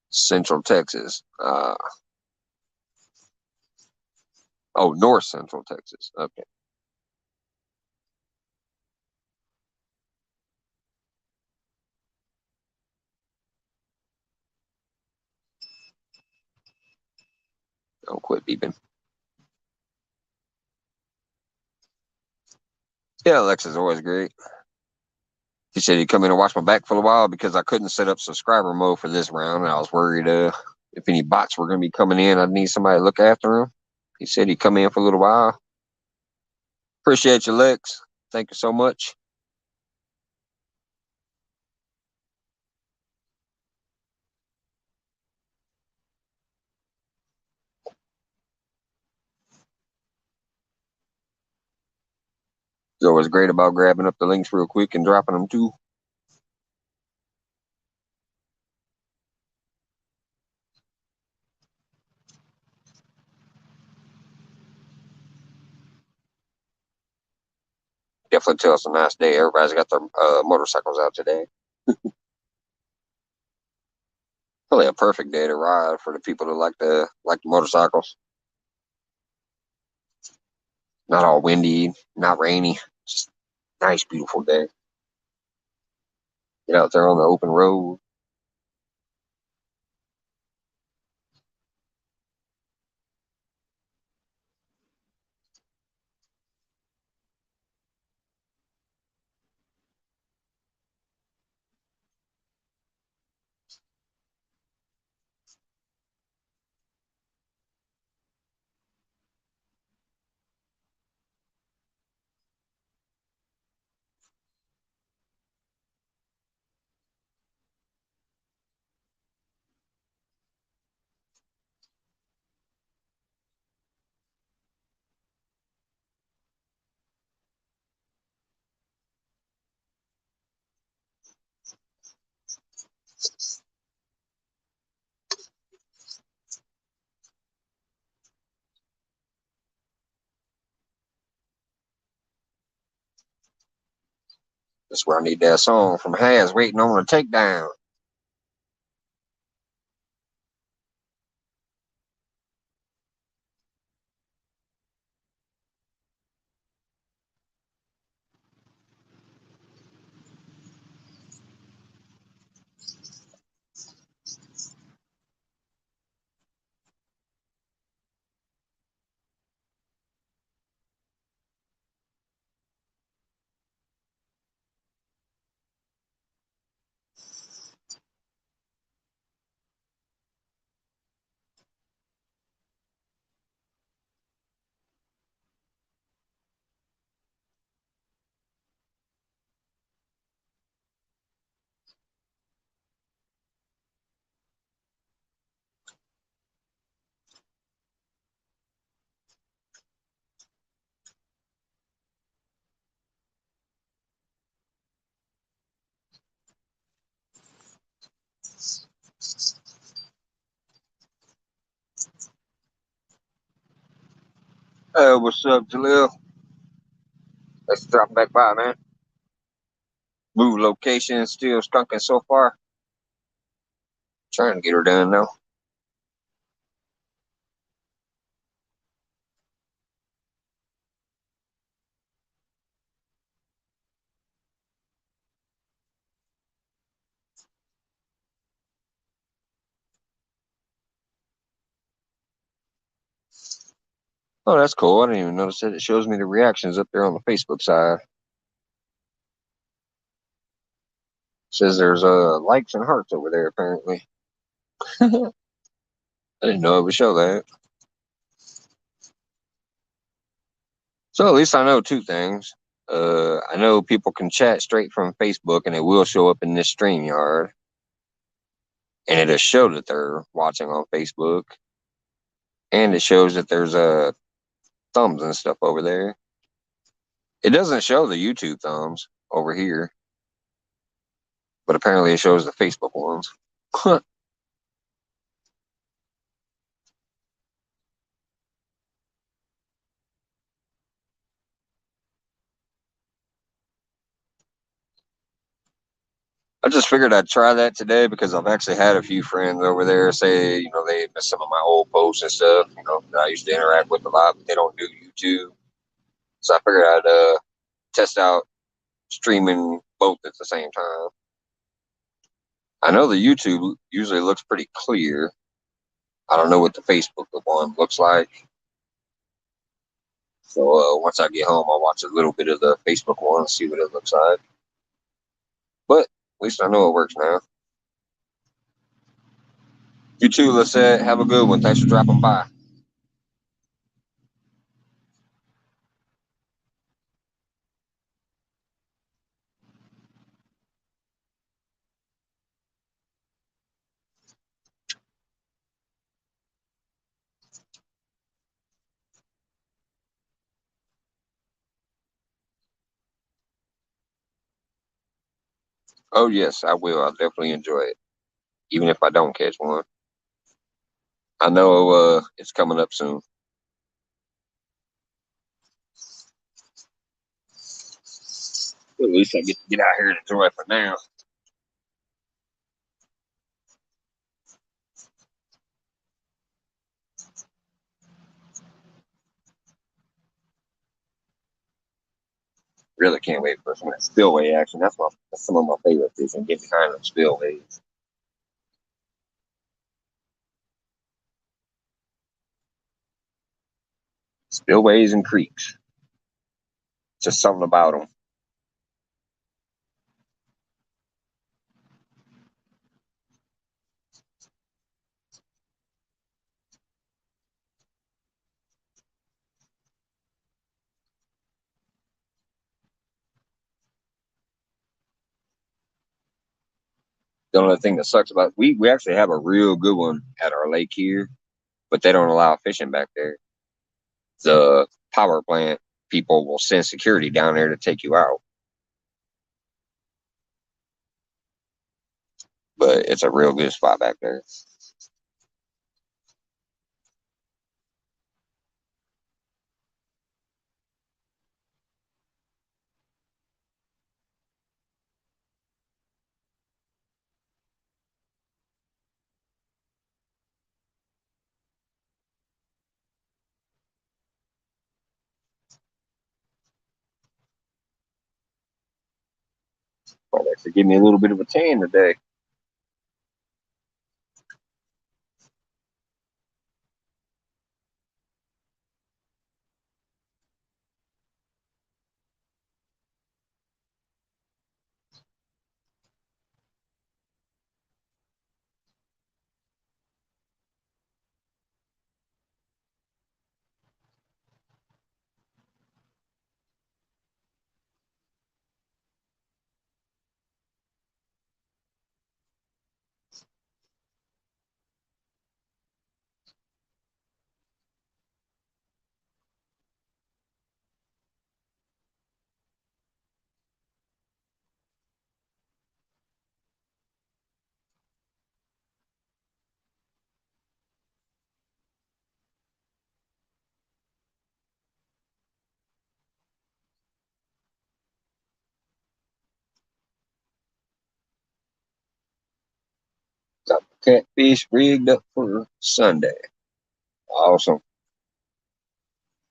Central Texas. Oh, North Central Texas. Okay. Don't quit beeping. Yeah, Alexa's always great. He said he'd come in and watch my back for a while because I couldn't set up subscriber mode for this round. And I was worried if any bots were going to be coming in, I'd need somebody to look after him. He said he'd come in for a little while. Appreciate you, Lex. Thank you so much. It's always great about grabbing up the links real quick and dropping them too. Definitely tell it's a nice day. Everybody's got their motorcycles out today. Probably a perfect day to ride for the people that like the motorcycles. Not all windy, not rainy. Just nice, beautiful day. Get out there on the open road. That's where I need that song from Has Waiting on a Takedown. What's up, Jalil? Let's drop back by, man. Move location, still skunking so far. Trying to get her done now. Oh, that's cool. I didn't even notice it. It shows me the reactions up there on the Facebook side. Says there's likes and hearts over there apparently. I didn't know it would show that. So at least I know two things. I know people can chat straight from Facebook and it will show up in this StreamYard. And it'll show that they're watching on Facebook. And it shows that there's thumbs and stuff over there. It doesn't show the YouTube thumbs over here, but apparently it shows the Facebook ones. I just figured I'd try that today because I've actually had a few friends over there say, they miss some of my old posts and stuff, that I used to interact with a lot, but they don't do YouTube. So I figured I'd test out streaming both at the same time. I know the YouTube usually looks pretty clear. I don't know what the Facebook one looks like. So once I get home, I'll watch a little bit of the Facebook one and see what it looks like. But at least I know it works now. You too, Lisette. Have a good one. Thanks for dropping by. Oh, yes, I will. I'll definitely enjoy it, even if I don't catch one. I know it's coming up soon. At least I get to get out here and enjoy it for now. Really can't wait for some of that spillway action. That's some of my favorite fishing. Get behind them spillways. Spillways and creeks. Just something about them. The only thing that sucks about we actually have a real good one at our lake here, but they don't allow fishing back there. The power plant people will send security down there to take you out. But it's a real good spot back there. Might actually give me a little bit of a tan today. Got the catfish rigged up for Sunday. Awesome.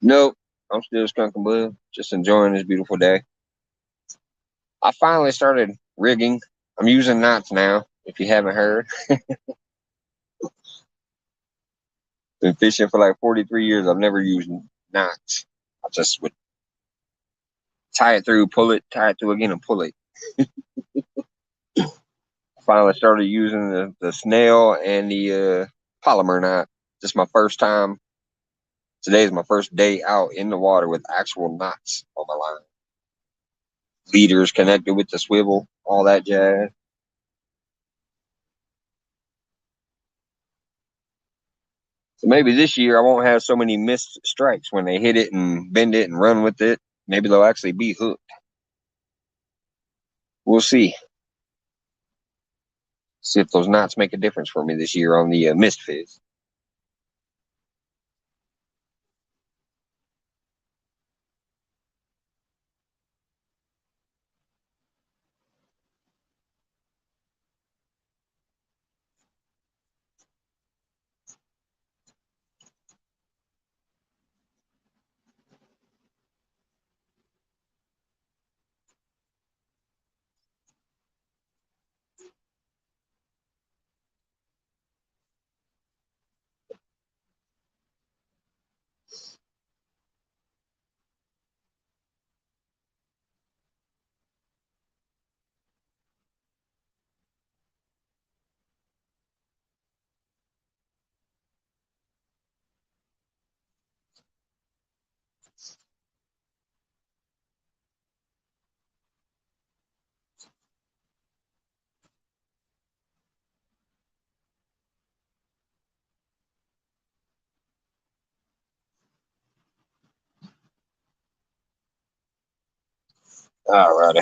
Nope. I'm still skunk and blue. Just enjoying this beautiful day. I finally started rigging. I'm using knots now, if you haven't heard. Been fishing for like 43 years. I've never used knots. I just would tie it through, pull it, tie it through again, and pull it. Finally started using the snail and the polymer knot. Just my first time. Today is my first day out in the water with actual knots on my line. Leaders connected with the swivel, all that jazz. So maybe this year I won't have so many missed strikes when they hit it and bend it and run with it. Maybe they'll actually be hooked. We'll see. See if those knots make a difference for me this year on the missed fish. All righty.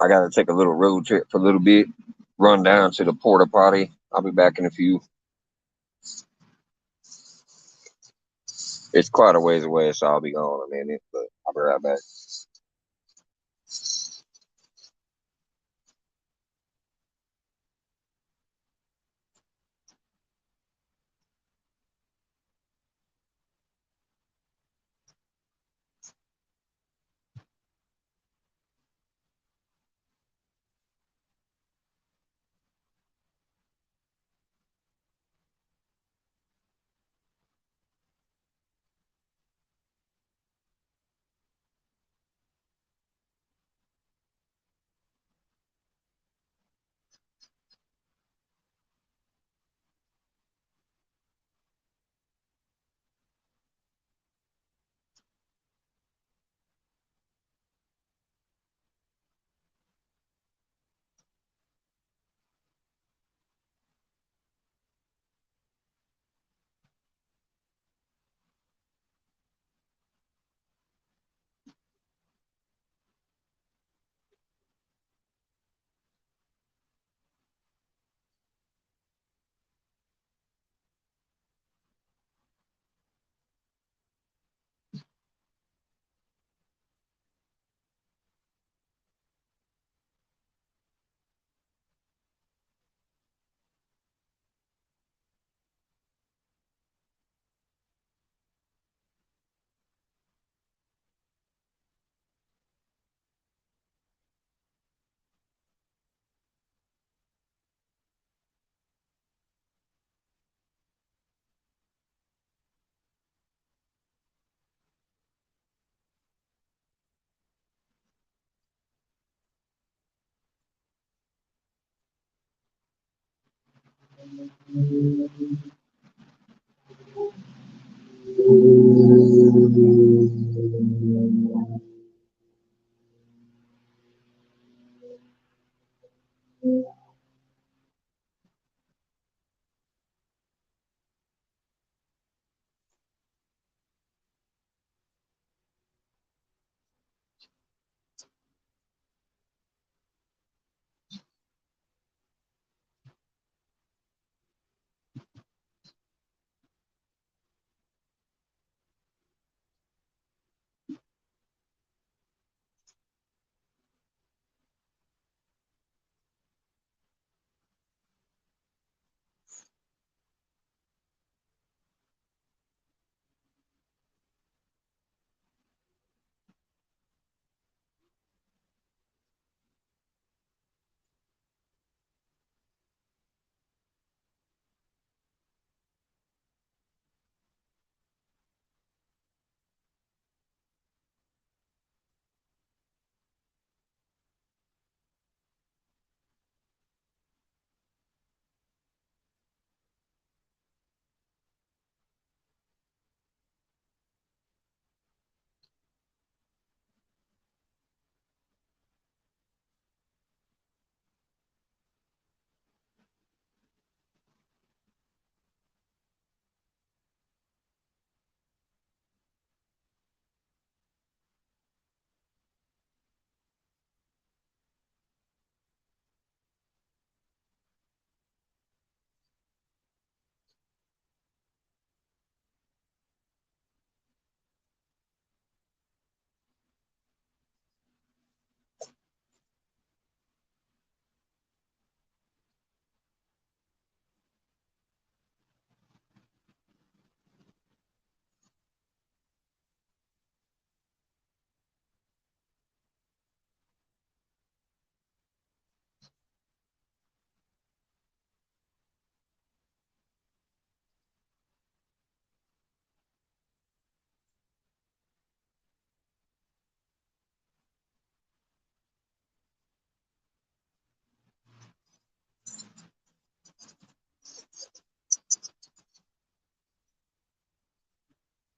I got to take a little road trip for a little bit, run down to the porta potty. I'll be back in a few. It's quite a ways away, so I'll be gone in a minute, but I'll be right back.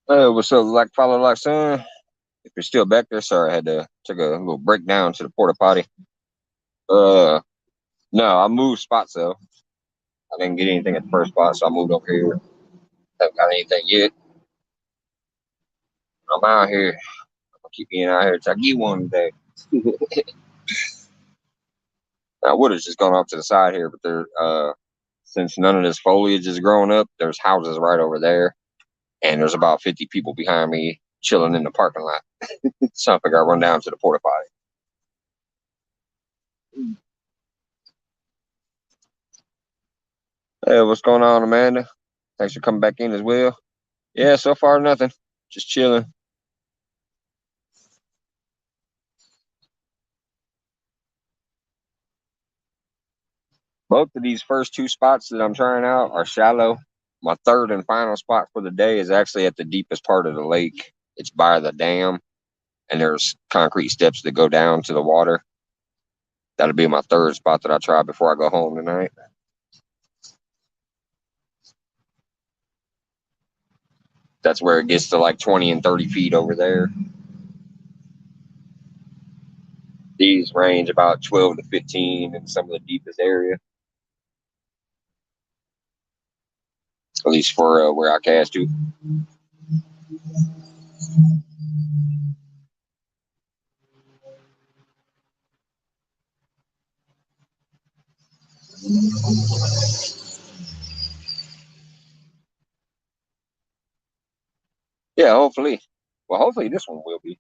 What's up, like follow like son? If you're still back there, sorry, I had to take a little break down to the porta potty. Uh, no, I moved spots though. I didn't get anything at the first spot, so I moved over here. Haven't got anything yet. I'm out here. I'm gonna keep being out here till I get one today. I would have just gone off to the side here, but since none of this foliage is growing up, there's houses right over there, and there's about 50 people behind me chilling in the parking lot. So I figure I run down to the porta potty. Hey, what's going on, Amanda? Thanks for coming back in as well. Yeah, so far nothing. Just chilling. Both of these first two spots that I'm trying out are shallow. My third and final spot for the day is actually at the deepest part of the lake. It's by the dam, and there's concrete steps that go down to the water. That'll be my third spot that I try before I go home tonight. That's where it gets to like 20 and 30 feet over there. These range about 12 to 15 in some of the deepest area, at least for where I cast to. Yeah, hopefully. Well, hopefully this one will be.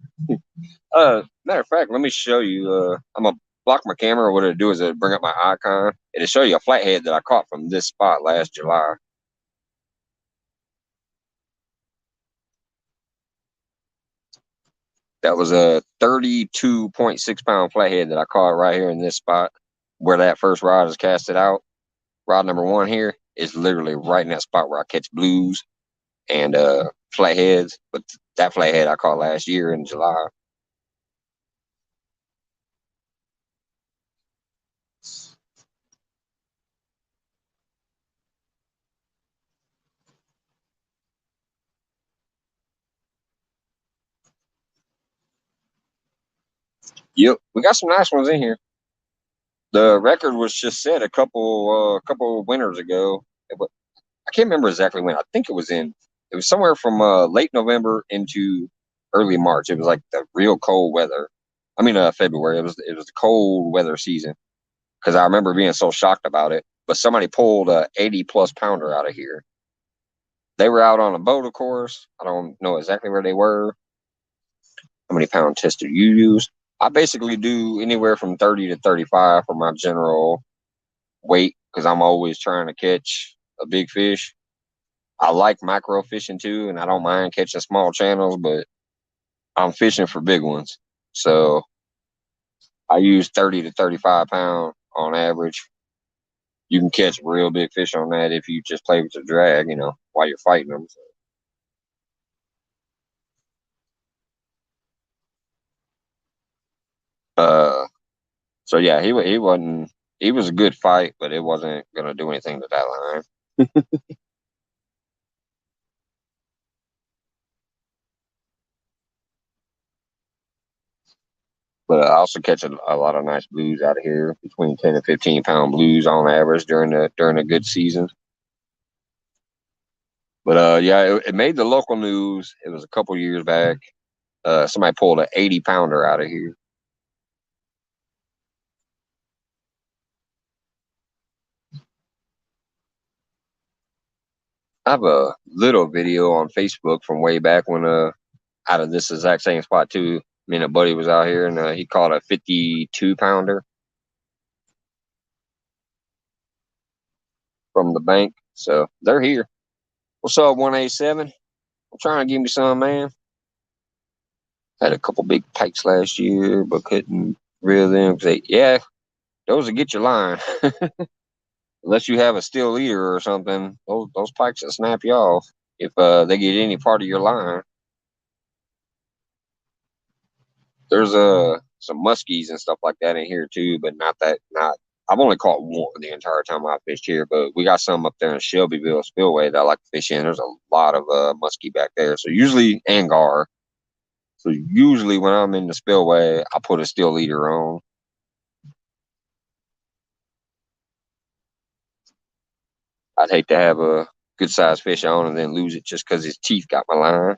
Matter of fact, let me show you. I'm gonna block my camera. What it'll do is it'll bring up my icon. It'll show you a flathead that I caught from this spot last July. That was a 32.6 pound flathead that I caught right here in this spot where that first rod is casted out. Rod number one here is literally right in that spot where I catch blues and flatheads. But that flathead I caught last year in July. Yep, we got some nice ones in here. The record was just set a couple winters ago. I can't remember exactly when. I think it was somewhere from late November into early March. It was like the real cold weather. I mean, February. It was the cold weather season because I remember being so shocked about it. But somebody pulled a 80 plus pounder out of here. They were out on a boat, of course. I don't know exactly where they were. How many pound tester you use? I basically do anywhere from 30 to 35 for my general weight because I'm always trying to catch a big fish. I like micro fishing too, and I don't mind catching small channels, but I'm fishing for big ones. So I use 30 to 35 pound on average. You can catch real big fish on that if you just play with the drag, while you're fighting them. Uh, so yeah, he wasn't he was a good fight, but it wasn't gonna do anything to that line. But I also catch a lot of nice blues out of here, between 10 and 15 pound blues on average during a good season. But yeah, it made the local news. It was a couple years back. Somebody pulled an 80 pounder out of here. I have a little video on Facebook from way back when out of this exact same spot too. Me and a buddy was out here and he caught a 52 pounder from the bank. So they're here. What's up, 187? I'm trying to give me some, man. Had a couple big pikes last year, but couldn't reel them. Yeah, those will get your line. Unless you have a steel leader or something, those pikes will snap you off if they get any part of your line. There's some muskies and stuff like that in here too, but not. I've only caught one the entire time I fished here, but we got some up there in Shelbyville Spillway that I like to fish in. There's a lot of muskie back there, so usually Angar. So usually when I'm in the spillway, I put a steel leader on. I'd hate to have a good sized fish on and then lose it just because his teeth got my line.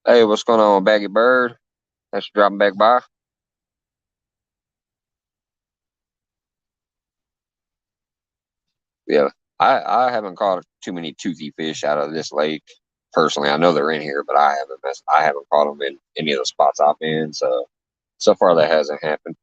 Hey, what's going on, Baggy Bird? Thanks for dropping back by. Yeah, I haven't caught too many toothy fish out of this lake personally. I know they're in here, but I haven't caught them in any of the spots I've been. So far that hasn't happened.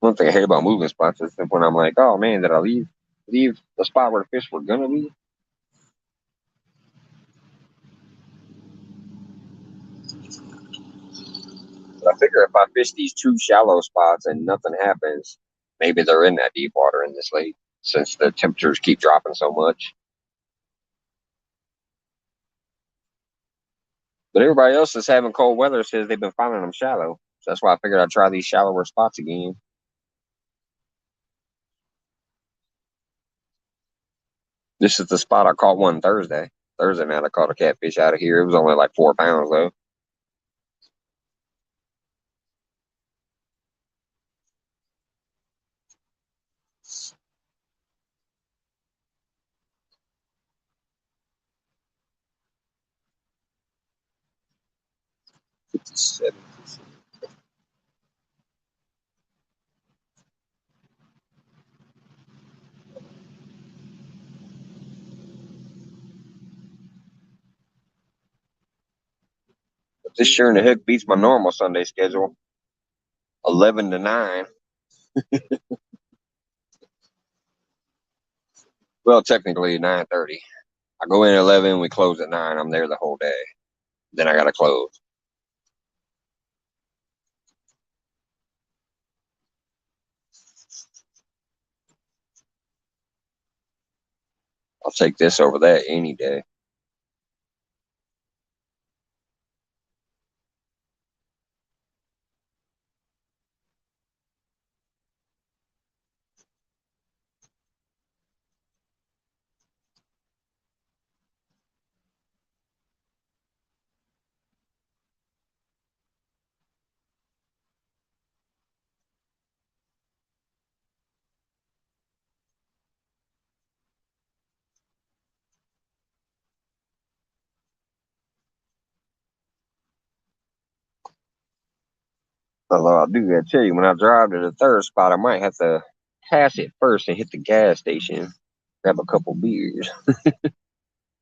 One thing I hate about moving spots is that when I'm like, oh man, did I leave the spot where the fish were gonna be? But I figure if I fish these two shallow spots and nothing happens, maybe they're in that deep water in this lake since the temperatures keep dropping so much. But everybody else that's having cold weather says they've been finding them shallow. So that's why I figured I'd try these shallower spots again. This is the spot I caught one Thursday. Thursday night I caught a catfish out of here. It was only like 4 pounds though. 57. But this sure in the hook beats my normal Sunday schedule. 11 to 9. Well, technically 9:30. I go in at 11. We close at 9. I'm there the whole day. Then I gotta close. I'll take this over that any day. Although I do gotta tell you, when I drive to the third spot, I might have to pass it first and hit the gas station, grab a couple beers.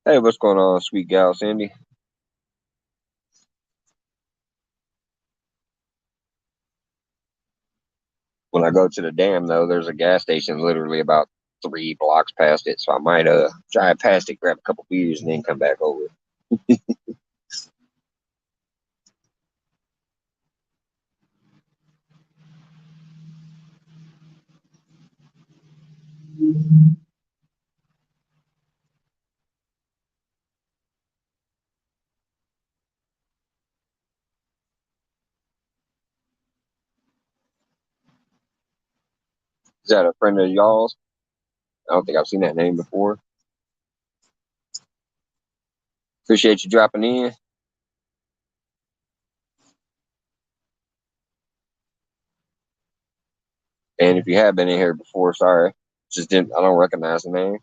Hey, what's going on, sweet gal Cindy? When I go to the dam, though, there's a gas station literally about 3 blocks past it, so I might drive past it, grab a couple beers, and then come back over. Is that a friend of y'all's? I don't think I've seen that name before. Appreciate you dropping in. And if you have been in here before, sorry. Just didn't I don't recognize the name.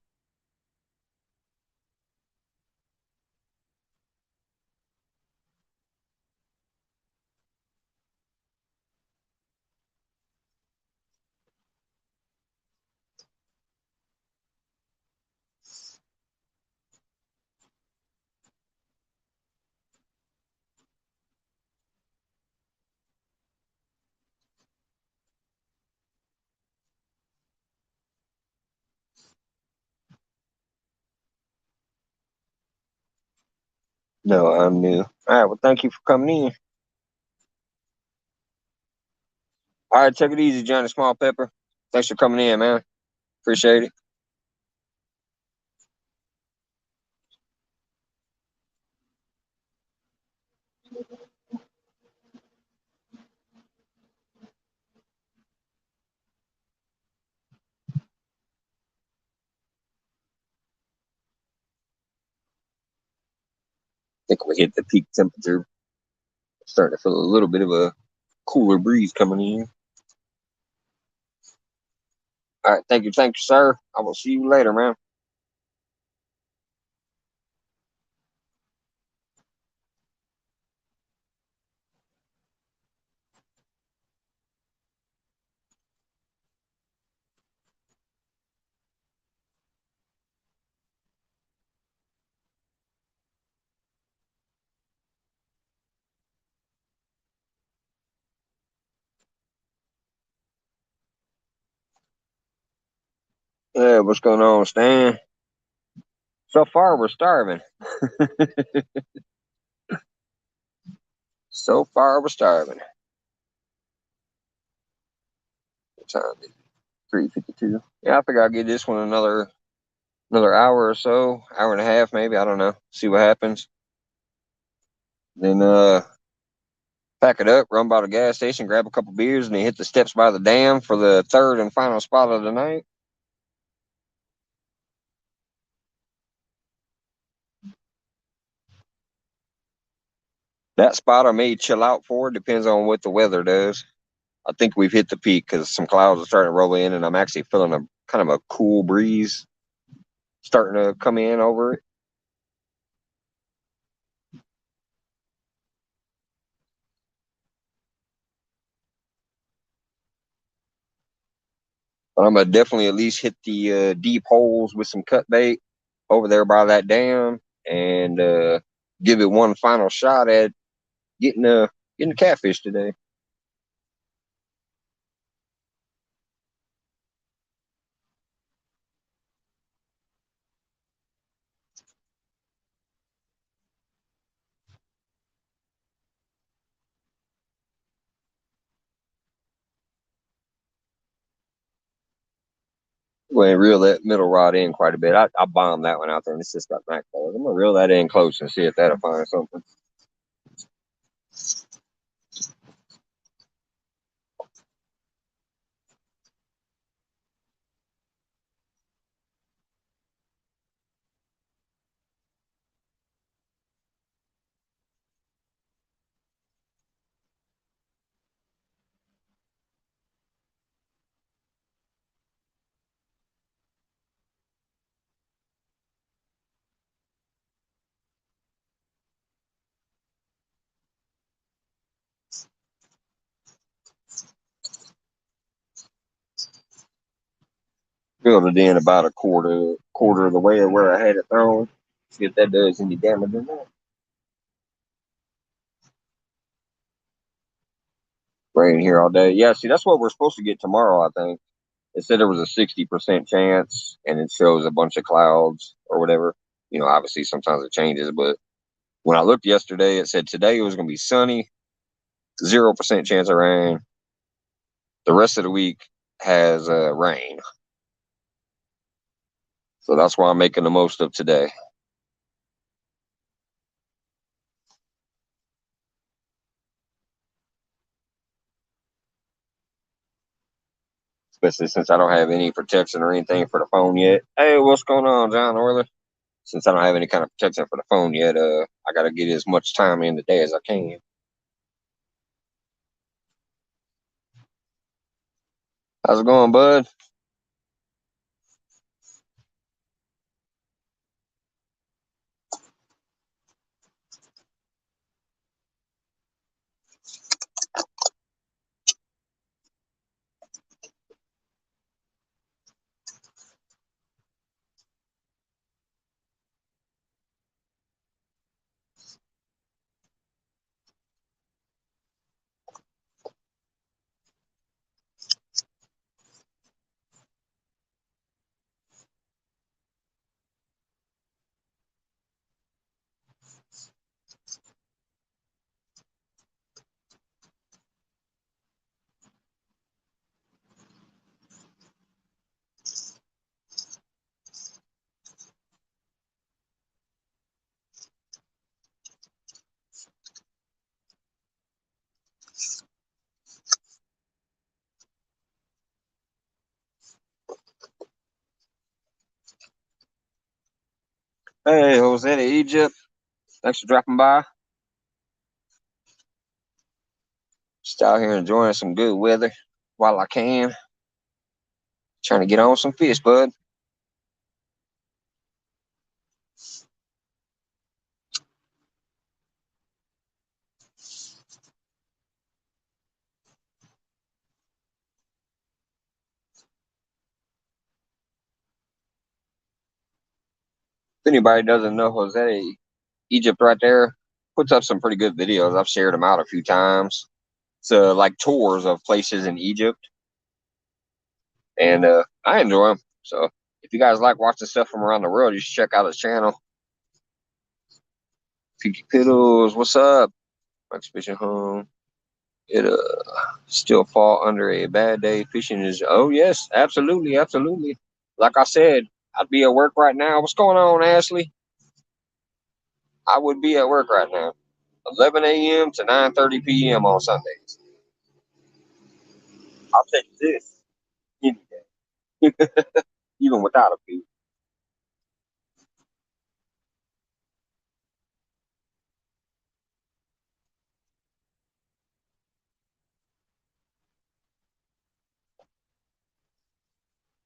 No, I'm new. All right, well thank you for coming in. All right, take it easy, Johnny Small Pepper. Thanks for coming in, man. Appreciate it. Think we hit the peak temperature. Starting to feel a little bit of a cooler breeze coming in. All right, thank you, sir. I will see you later, man. Yeah, what's going on, Stan? So far, we're starving. So far, we're starving. What time is it? 3:52. Yeah, I think I'll give this one another hour or so, hour and a half, maybe. I don't know. See what happens. Then pack it up, run by the gas station, grab a couple beers, and then hit the steps by the dam for the third and final spot of the night. That spot I may chill out for. Depends on what the weather does. I think we've hit the peak because some clouds are starting to roll in, and I'm actually feeling a kind of a cool breeze starting to come in over it. But I'm gonna definitely at least hit the deep holes with some cut bait over there by that dam, and give it one final shot at getting a getting a catfish today. Well, reel that middle rod in quite a bit. I bombed that one out there, and it's just got back colors. I'm gonna reel that in close and see if that'll find something. Reeled it in about a quarter of the way of where I had it thrown. See if that does any damage in there. Rain here all day. Yeah, see, that's what we're supposed to get tomorrow, I think. It said there was a 60% chance, and it shows a bunch of clouds or whatever. Obviously sometimes it changes, but when I looked yesterday, it said today it was going to be sunny, 0% chance of rain. The rest of the week has rain. So that's why I'm making the most of today. Especially since I don't have any protection or anything for the phone yet. Hey, what's going on, John Orler? Since I don't have any kind of protection for the phone yet, I got to get as much time in the day as I can. How's it going, bud? Hey, Jose to Egypt. Thanks for dropping by. Just out here enjoying some good weather while I can. Trying to get on some fish, bud. If anybody doesn't know Jose, Egypt right there puts up some pretty good videos. I've shared them out a few times. It's like tours of places in Egypt, and I enjoy them. So if you guys like watching stuff from around the world, you should check out his channel. Pinky Piddles, what's up? Max Fishing Home. It still fall under a bad day. Fishing is yes, absolutely, absolutely. Like I said, I'd be at work right now. What's going on, Ashley? I would be at work right now. 11 a.m. to 9:30 p.m. on Sundays. I'll take this any day, even without a fee.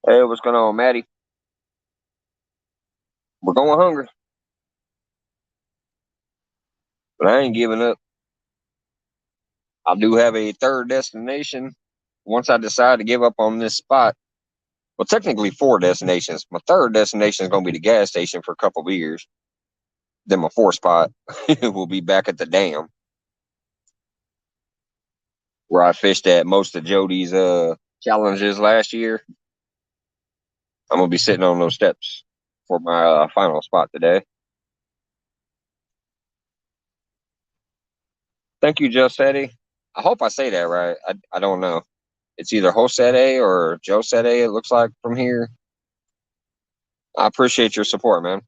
Hey, what's going on, Maddie? We're going hungry, but I ain't giving up. I do have a third destination. Once I decide to give up on this spot, well, technically four destinations. My third destination is going to be the gas station for a couple of years. Then my fourth spot will be back at the dam where I fished at most of Jody's challenges last year. I'm gonna be sitting on those steps for my final spot today. Thank you, Josetti. I hope I say that right. I don't know. It's either Josete or Josete, it looks like from here. I appreciate your support, man.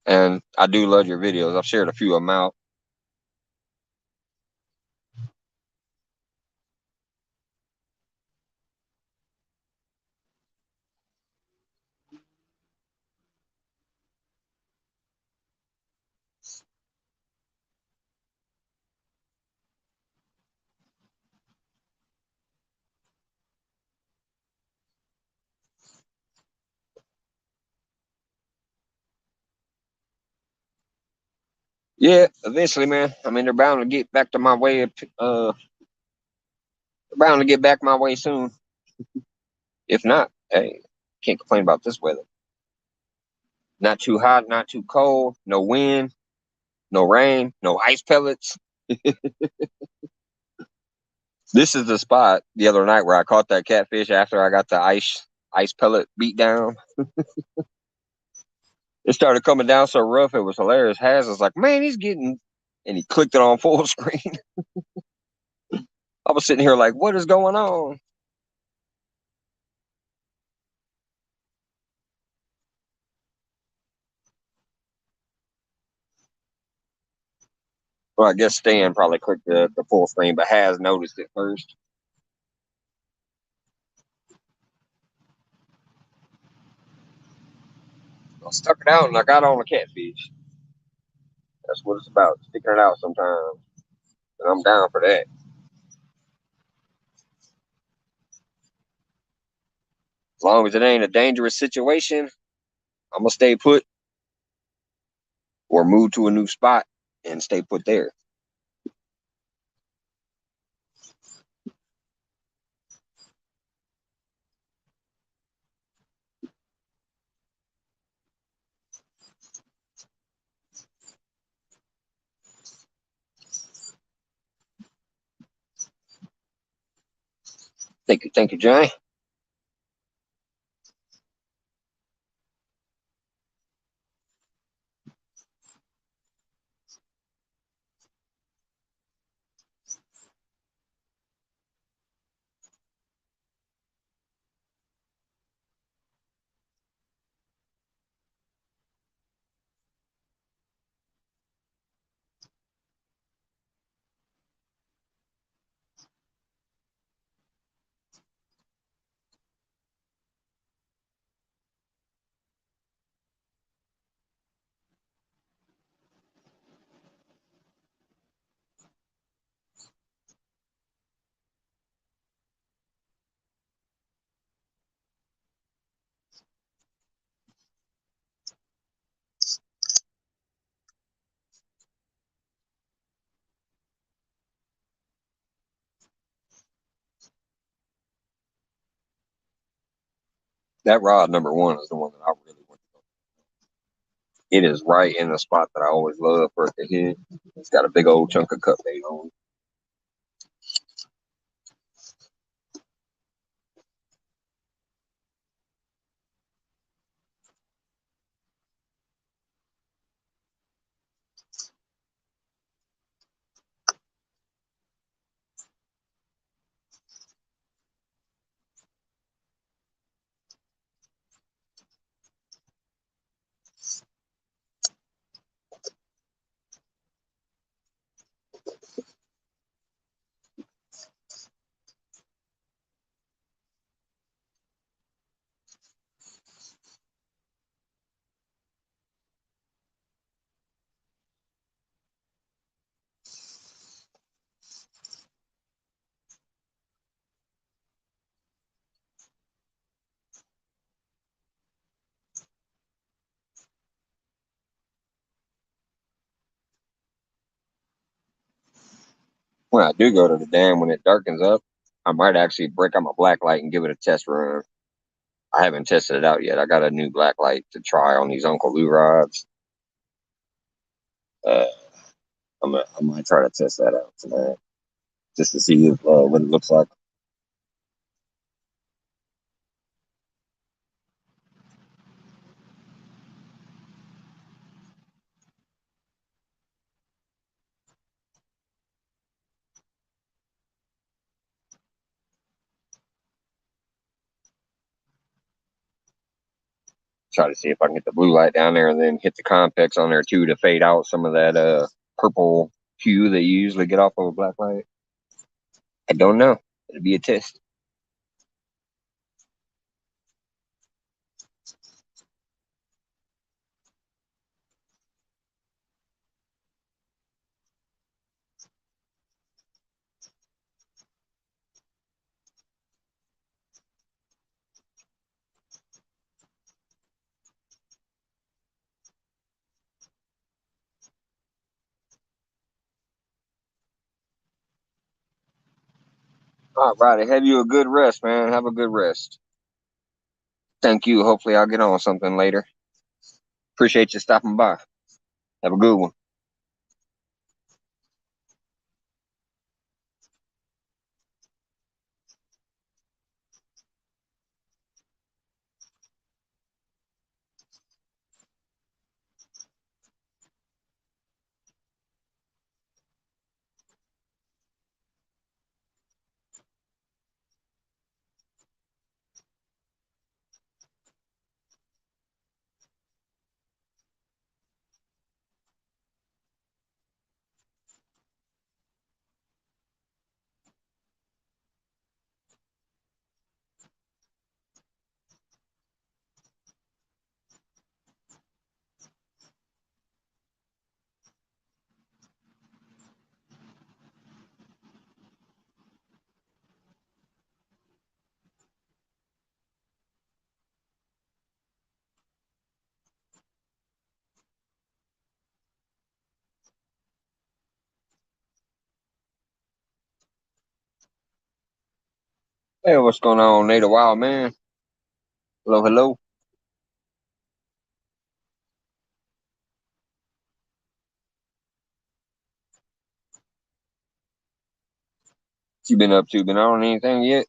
And I do love your videos. I've shared a few of them out. Yeah, eventually, man. I mean, they're bound to get back to my way. They're bound to get back my way soon. If not, hey, can't complain about this weather. Not too hot, not too cold. No wind, no rain, no ice pellets. This is the spot the other night where I caught that catfish after I got the ice pellet beat down. It started coming down so rough, it was hilarious. Has was like, man, he's getting, and he clicked it on full screen. I was sitting here like, what is going on? Well, I guess Stan probably clicked the full screen, but Has noticed it first. I stuck it out and I got on a catfish. That's what it's about, sticking it out sometimes. And I'm down for that. As long as it ain't a dangerous situation, I'm gonna stay put or move to a new spot and stay put there. Thank you, Johnny. That rod number one is the one that I really want to go. It is right in the spot that I always love for it to hit. It's got a big old chunk of cut bait on it. When I do go to the dam when it darkens up, I might actually break out my black light and give it a test run. I haven't tested it out yet. I got a new black light to try on these Uncle Lou rods. Uh, I might try to test that out tonight just to see if, what it looks like. Try to see if I can get the blue light down there and then hit the Compex on there too to fade out some of that purple hue that you usually get off of a black light. I don't know. It'll be a test. All righty. Have you a good rest, man. Have a good rest. Thank you. Hopefully, I'll get on something later. Appreciate you stopping by. Have a good one. Hey, what's going on, Nate? A wild man. Hello, hello. What you been up to? Been on anything yet?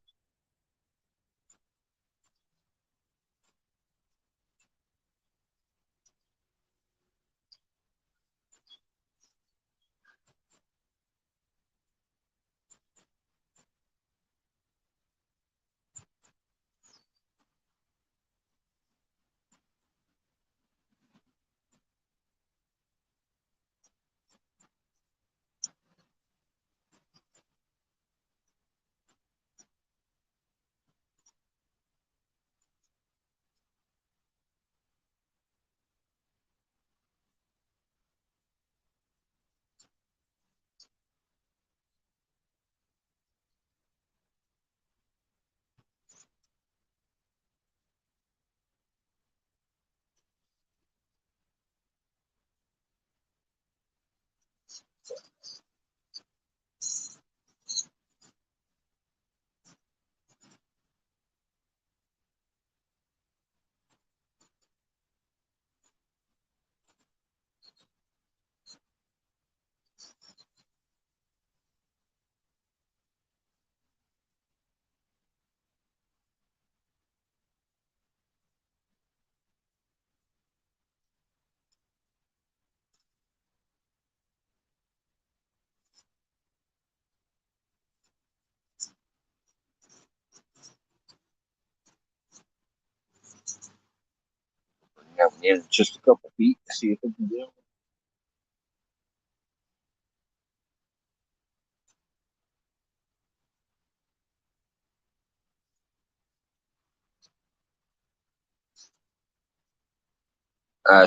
Yeah, just a couple feet. See if it can do.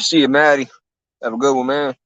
See you, Maddie. Have a good one, man.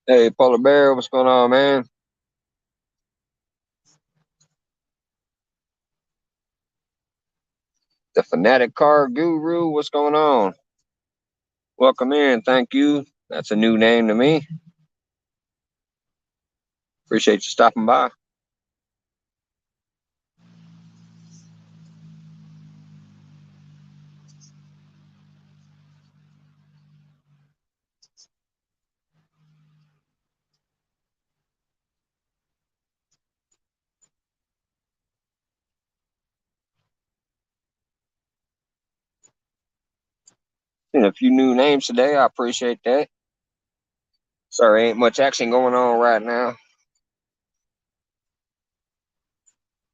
Hey, Polar Bear, what's going on, man? The Fanatic Car Guru, what's going on? Welcome in, thank you. That's a new name to me. Appreciate you stopping by. Seen a few new names today. I appreciate that. Sorry, ain't much action going on right now.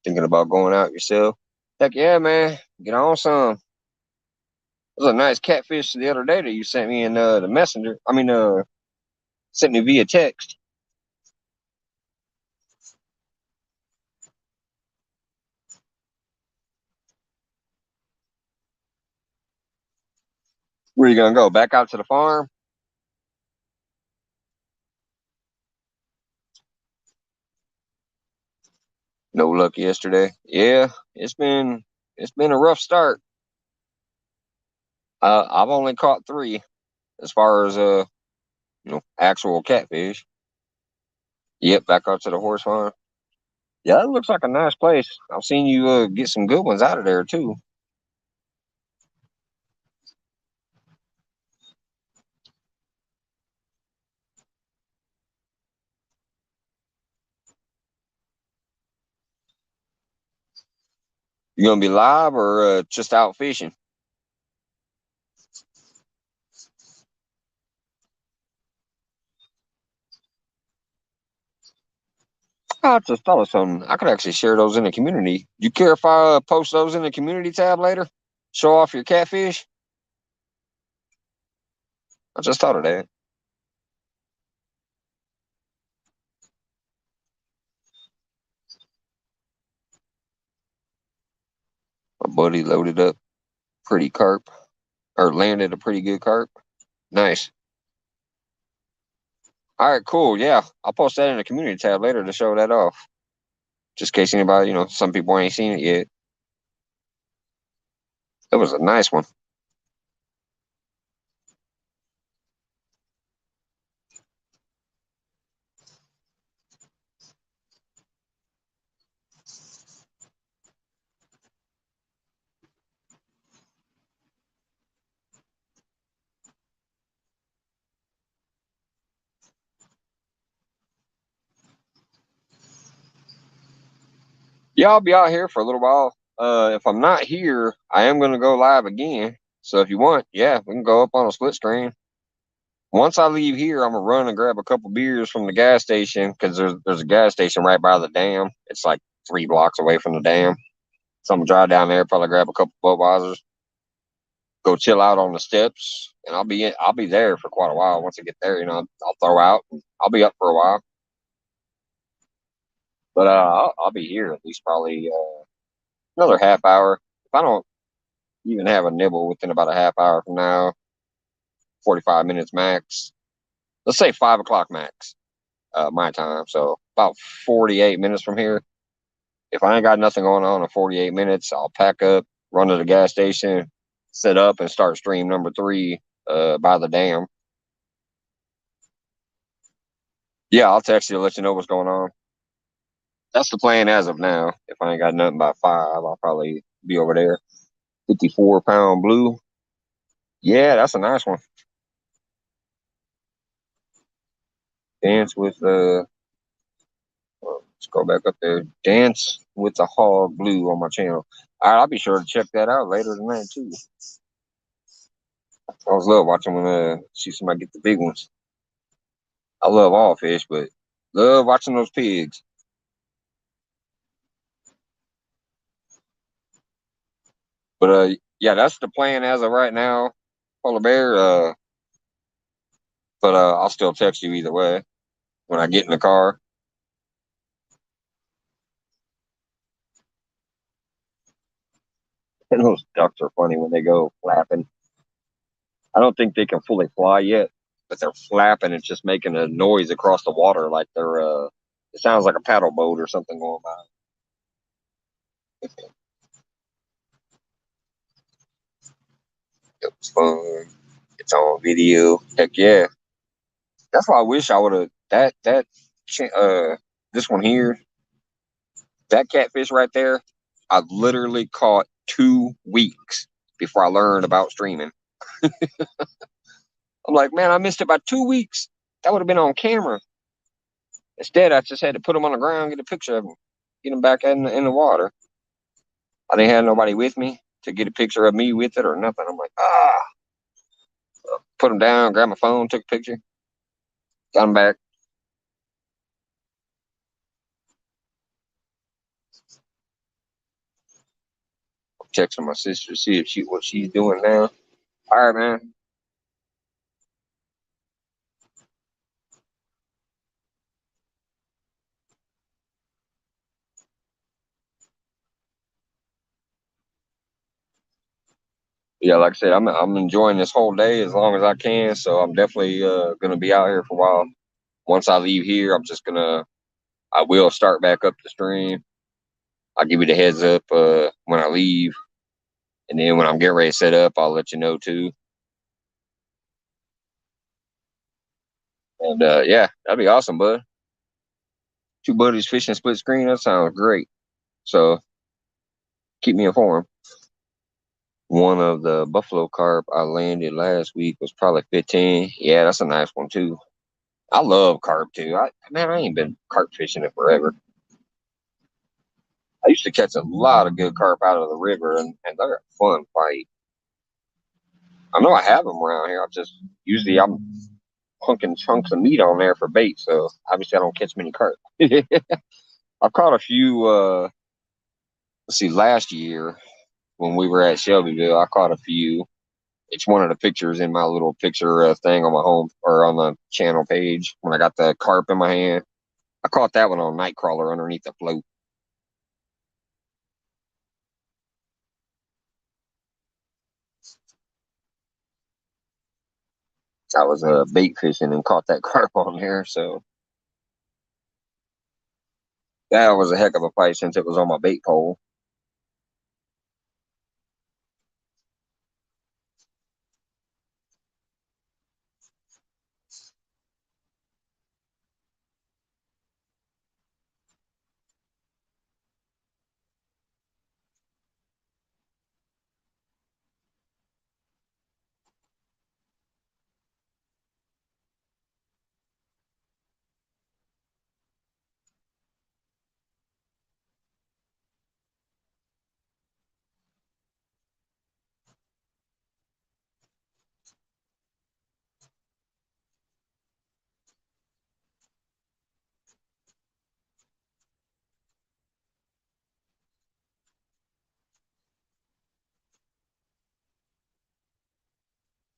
Thinking about going out yourself? Heck yeah, man. Get on some. It was a nice catfish the other day that you sent me in the messenger. Sent me via text. Where you gonna go? Back out to the farm? No luck yesterday. Yeah, it's been a rough start. I've only caught three as far as actual catfish. Yep, back up to the horse farm. Yeah, it looks like a nice place. I've seen you get some good ones out of there too. You gonna be live or just out fishing? I just thought of something. I could actually share those in the community. You care if I post those in the community tab later? Show off your catfish? I just thought of that. My buddy loaded up pretty carp or landed a pretty good carp. Nice. All right, cool. Yeah, I'll post that in the community tab later to show that off. Just in case anybody, some people ain't seen it yet. It was a nice one. Yeah, I'll be out here for a little while. If I'm not here, I am gonna go live again. So if you want, yeah, we can go up on a split screen. Once I leave here, I'm gonna run and grab a couple beers from the gas station because there's a gas station right by the dam. It's like 3 blocks away from the dam. So I'm gonna drive down there, probably grab a couple Budweisers, go chill out on the steps, and I'll be there for quite a while. Once I get there, I'll throw out. I'll be up for a while, but I'll be here at least probably another half hour. If I don't even have a nibble within about a half hour from now, 45 minutes max. Let's say 5 o'clock max, my time. So about 48 minutes from here. If I ain't got nothing going on in 48 minutes, I'll pack up, run to the gas station, set up, and start stream number three by the dam. Yeah, I'll text you to let you know what's going on. That's the plan as of now. If I ain't got nothing by 5, I'll probably be over there. 54-pound blue. Yeah, that's a nice one. Dance with let's go back up there. Dance with the Hog Blue on my channel. All right, I'll be sure to check that out later tonight too. I always love watching when see somebody get the big ones. I love all fish, but love watching those pigs. But yeah, that's the plan as of right now, Polar Bear. But I'll still text you either way when I get in the car. And those ducks are funny when they go flapping. I don't think they can fully fly yet. but they're flapping. It's just making a noise across the water, like they're it sounds like a paddle boat or something going by. It was fun. It's on video. Heck yeah. That's why I wish I would have this one here, that catfish right there. I literally caught 2 weeks before I learned about streaming. I'm like, man, I missed it by 2 weeks. That would have been on camera. Instead, I just had to put them on the ground, get a picture of them, get them back in the water. I didn't have nobody with me to get a picture of me with it or nothing. I'm like, put them down, grabbed my phone, took a picture, got them back. Texting my sister to see if what she's doing now. All right, man. Yeah, like I said, I'm enjoying this whole day as long as I can. So I'm definitely gonna be out here for a while. Once I leave here, I will start back up the stream. I'll give you the heads up when I leave, and then when I'm getting ready to set up, I'll let you know too. And yeah, that'd be awesome, bud. Two buddies fishing split screen. That sounds great. So keep me informed. One of the buffalo carp I landed last week was probably 15. Yeah, that's a nice one too. I love carp too. I ain't been carp fishing it forever. I used to catch a lot of good carp out of the river, and they're a fun fight. I know I have them around here. I'm hunking chunks of meat on there for bait, so obviously I don't catch many carp. I've caught a few. Let's see, last year when we were at Shelbyville, I caught a few. It's one of the pictures in my little picture thing on my home or on the channel page when I got the carp in my hand. I caught that one on Nightcrawler underneath the float. I was bait fishing and caught that carp on there, so that was a heck of a fight since it was on my bait pole.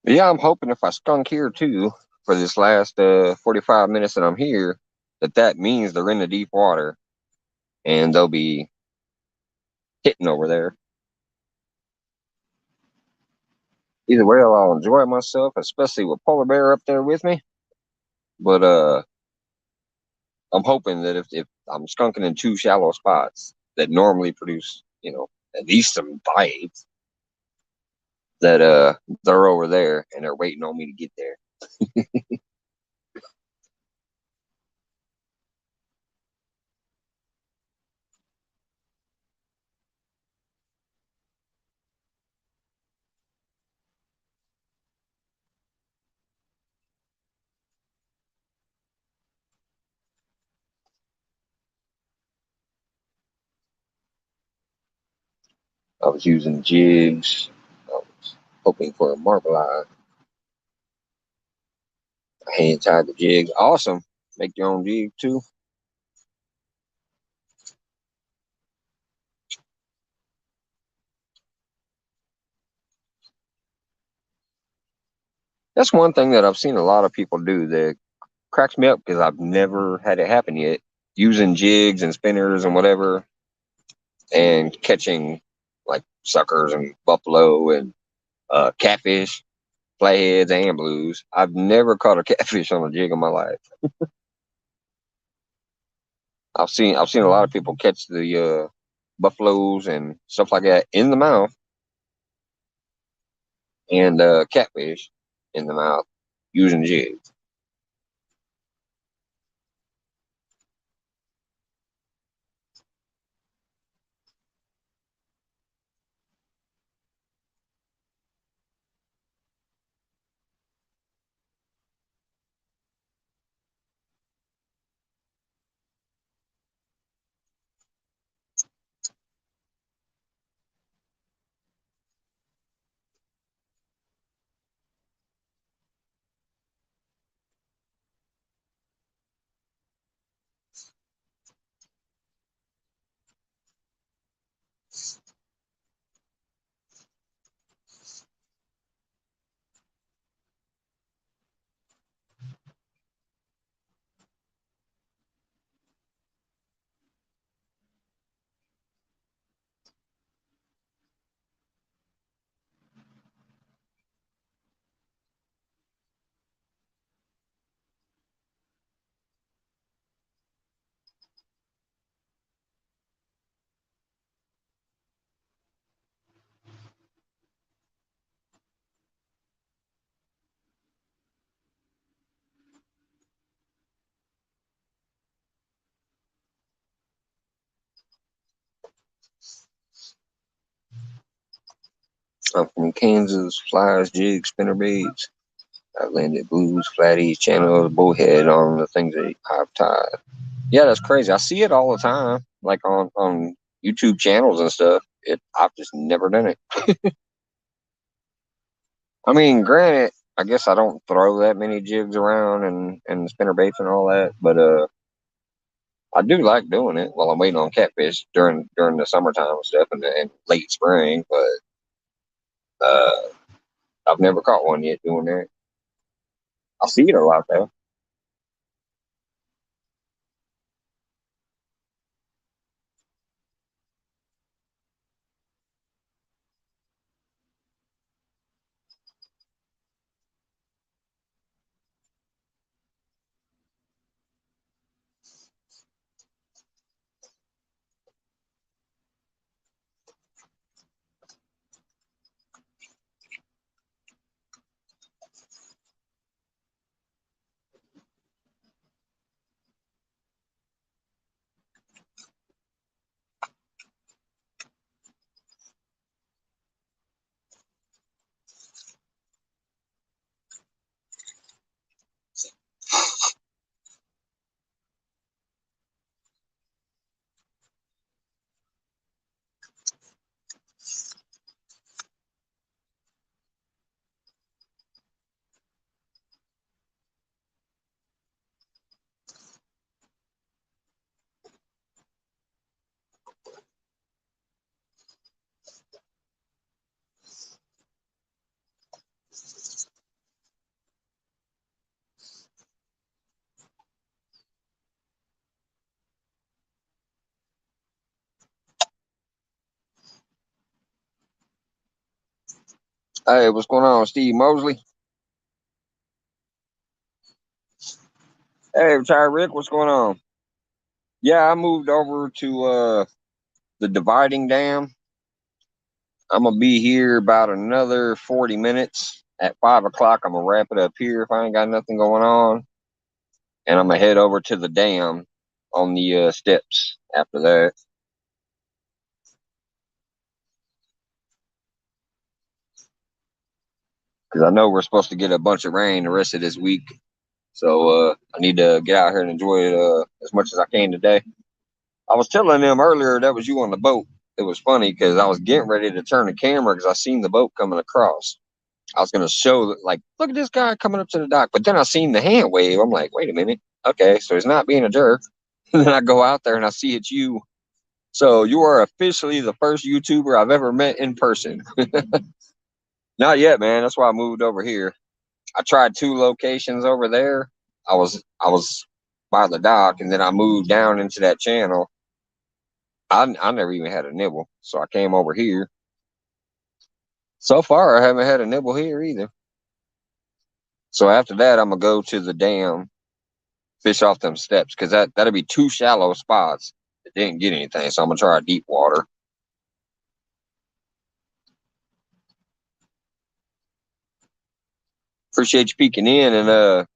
But yeah, I'm hoping if I skunk here too for this last 45 minutes that I'm here, that means they're in the deep water and they'll be hitting over there. Either way, I'll enjoy myself, especially with Polar Bear up there with me. But I'm hoping that if I'm skunking in two shallow spots that normally produce, at least some bites, that they're over there and they're waiting on me to get there. I was using jigs. I was hoping for a marble eye. I hand tied the jigs. Awesome. Make your own jig too. That's one thing that I've seen a lot of people do that cracks me up because I've never had it happen yet. Using jigs and spinners and whatever and catching like suckers and buffalo and catfish. flatheads and blues. I've never caught a catfish on a jig in my life. I've seen a lot of people catch the buffaloes and stuff like that in the mouth, and catfish in the mouth using jigs. I'm from Kansas, flies, jigs, spinner baits. I've landed blues, flatties, channels, bullhead on the things that I've tied. Yeah, that's crazy. I see it all the time, like on YouTube channels and stuff. I've just never done it. I mean, granted, I guess I don't throw that many jigs around and spinner baits and all that, but I do like doing it while I'm waiting on catfish during the summertime and stuff and late spring. But uh, I've never caught one yet doing that. I see it a lot though. Hey, what's going on, Steve Mosley? Hey, retired Rick, what's going on? Yeah, I moved over to the dividing dam. I'm gonna be here about another 40 minutes. At 5 o'clock, I'm gonna wrap it up here if I ain't got nothing going on, and I'm gonna head over to the dam on the steps after that because I know we're supposed to get a bunch of rain the rest of this week. So I need to get out here and enjoy it as much as I can today. I was telling them earlier that was you on the boat. It was funny because I was getting ready to turn the camera because I seen the boat coming across. I was gonna show that, like, look at this guy coming up to the dock, but then I seen the hand wave. I'm like, wait a minute, okay, so he's not being a jerk. And then I go out there and I see it's you. So you are officially the first YouTuber I've ever met in person. Not yet, man. That's why I moved over here. I tried two locations over there. I was by the dock, and then I moved down into that channel. I never even had a nibble, so I came over here. So far, I haven't had a nibble here either. So after that, I'm gonna go to the dam, fish off them steps, because that'll be two shallow spots that didn't get anything. So I'm gonna try deep water. Appreciate you peeking in, and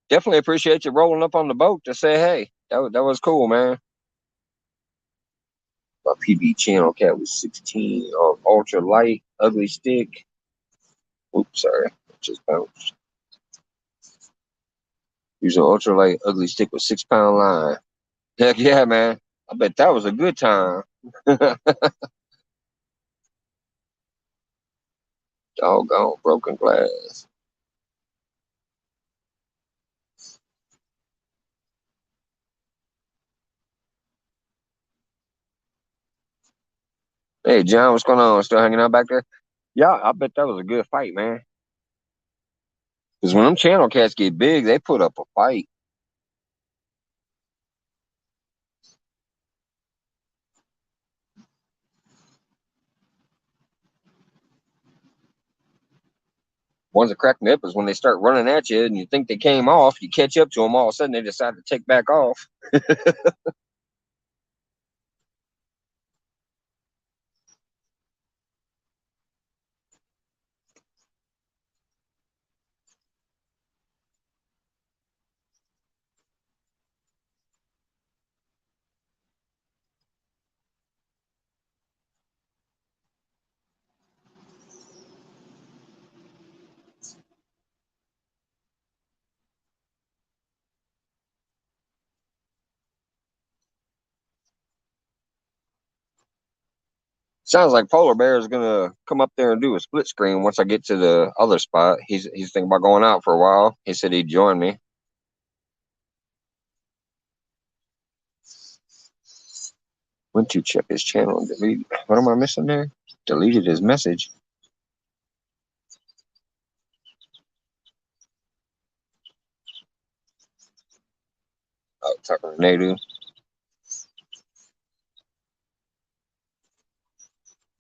definitely appreciate you rolling up on the boat to say hey. That was cool, man. My PB channel cat was 16 on ultra light ugly stick. Oops, sorry, just bounced. Using ultra light ugly stick with 6 pound line. Heck yeah, man. I bet that was a good time. Doggone broken glass. Hey, John, what's going on? Still hanging out back there? Yeah, I bet that was a good fight, man. Because when them channel cats get big, they put up a fight. Ones that crack me up is when they start running at you and you think they came off, you catch up to them, all of a sudden they decide to take back off. Sounds like Polar Bear is gonna come up there and do a split screen once I get to the other spot. He's thinking about going out for a while. He said he'd join me. Went to check his channel and delete. What am I missing there? Deleted his message. Oh, talking to native.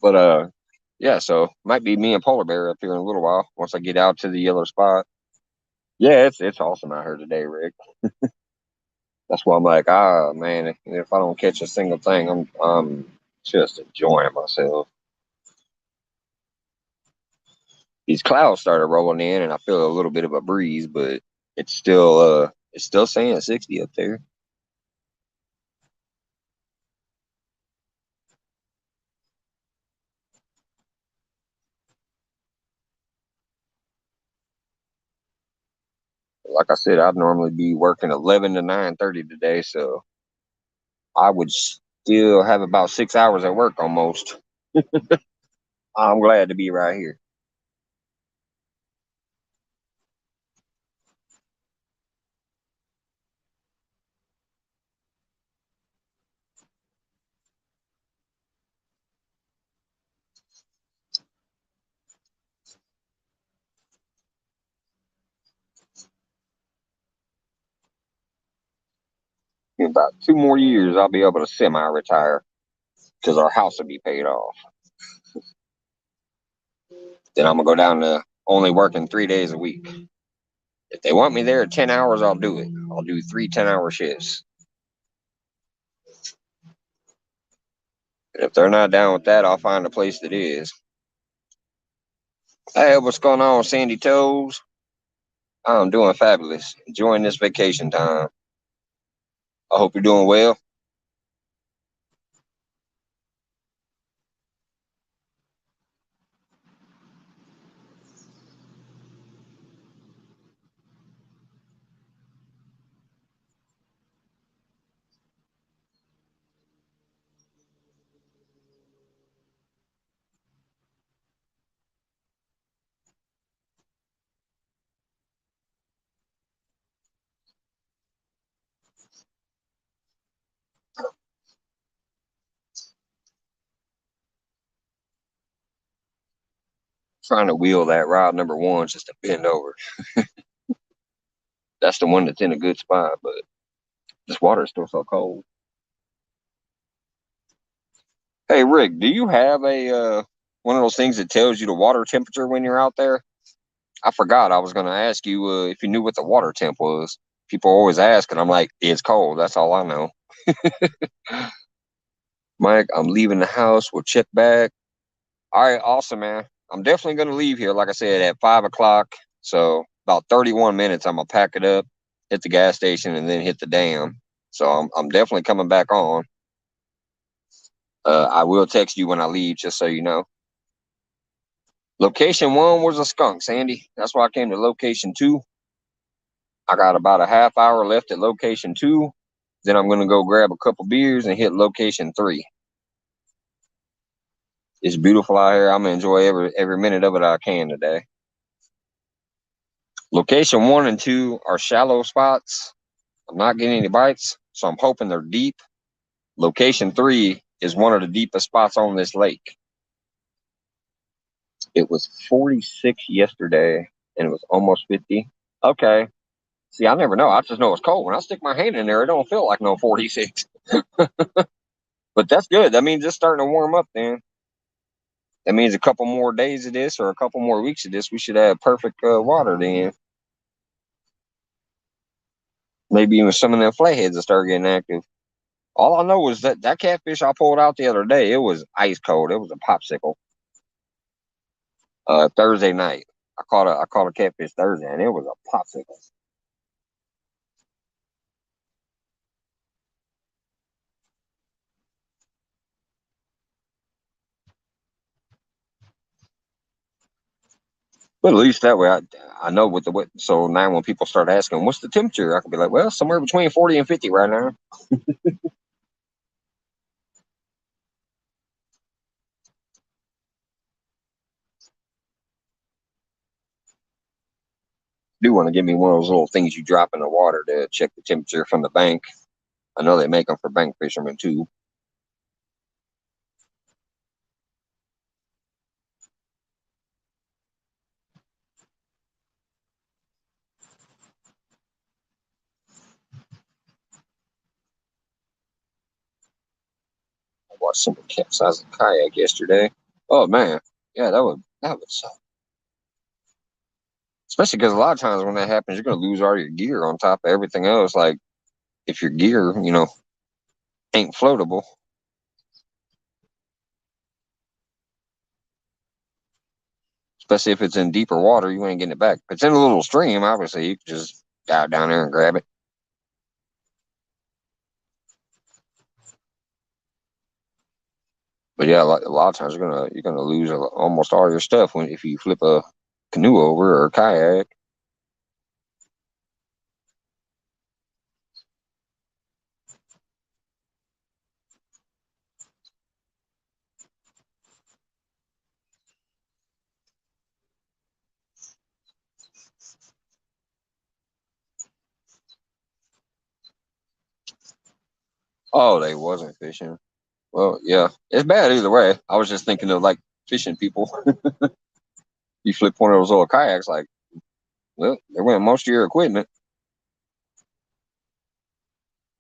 But yeah. So might be me and Polar Bear up here in a little while once I get out to the yellow spot. Yeah, it's awesome out here today, Rick. That's why I'm like, man, if I don't catch a single thing, I'm just enjoying myself. These clouds started rolling in, and I feel a little bit of a breeze, but it's still saying 60 up there. Like I said, I'd normally be working 11 to 9:30 today, so I would still have about 6 hours at work almost. I'm glad to be right here. In about 2 more years, I'll be able to semi-retire because our house will be paid off. Then I'm gonna go down to only working 3 days a week. If they want me there at 10 hours, I'll do it. I'll do 3 10-hour shifts. And if they're not down with that, I'll find a place that is. Hey, what's going on, Sandy Toes? I'm doing fabulous. Enjoying this vacation time. I hope you're doing well. Trying to wheel that rod number one just to bend over. That's the one that's in a good spot, but this water is still so cold. Hey, Rick, do you have a one of those things that tells you the water temperature when you're out there? I forgot I was going to ask you if you knew what the water temp was. People always ask, and I'm like, it's cold. That's all I know. Mike, I'm leaving the house. We'll check back. All right, awesome, man. I'm definitely going to leave here, like I said, at 5 o'clock. So about 31 minutes, I'm going to pack it up, hit the gas station, and then hit the dam. So I'm definitely coming back on. I will text you when I leave, just so you know. Location 1 was a skunk, Sandy. That's why I came to location 2. I got about a half hour left at location 2. Then I'm going to go grab a couple beers and hit location 3. It's beautiful out here. I'm going to enjoy every minute of it I can today. Location 1 and 2 are shallow spots. I'm not getting any bites, so I'm hoping they're deep. Location 3 is one of the deepest spots on this lake. It was 46 yesterday, and it was almost 50. Okay. See, I never know. I just know it's cold. When I stick my hand in there, it don't feel like no 46. But that's good. That means it's starting to warm up then. That means a couple more days of this or a couple more weeks of this, we should have perfect water then. Maybe even some of them flatheads will start getting active. All I know is that catfish I pulled out the other day, it was ice cold. It was a popsicle. Thursday night, I caught a catfish Thursday, and it was a popsicle. But at least that way, I know what the. So now when people start asking, what's the temperature? I can be like, well, somewhere between 40 and 50 right now. Do want to give me one of those little things you drop in the water to check the temperature from the bank. I know they make them for bank fishermen too. I watched someone capsize a kayak yesterday. Oh man, yeah, that would suck. Especially because a lot of times when that happens, you're gonna lose all your gear on top of everything else. Like if your gear, ain't floatable, especially if it's in deeper water, you ain't getting it back. If it's in a little stream, obviously you can just dive down there and grab it. But yeah, a lot of times you're gonna lose almost all your stuff when if you flip a canoe over or a kayak. Oh, they wasn't fishing. Well, yeah, it's bad either way. I was just thinking of like fishing people. You flip one of those little kayaks, like, well, there went most of your equipment.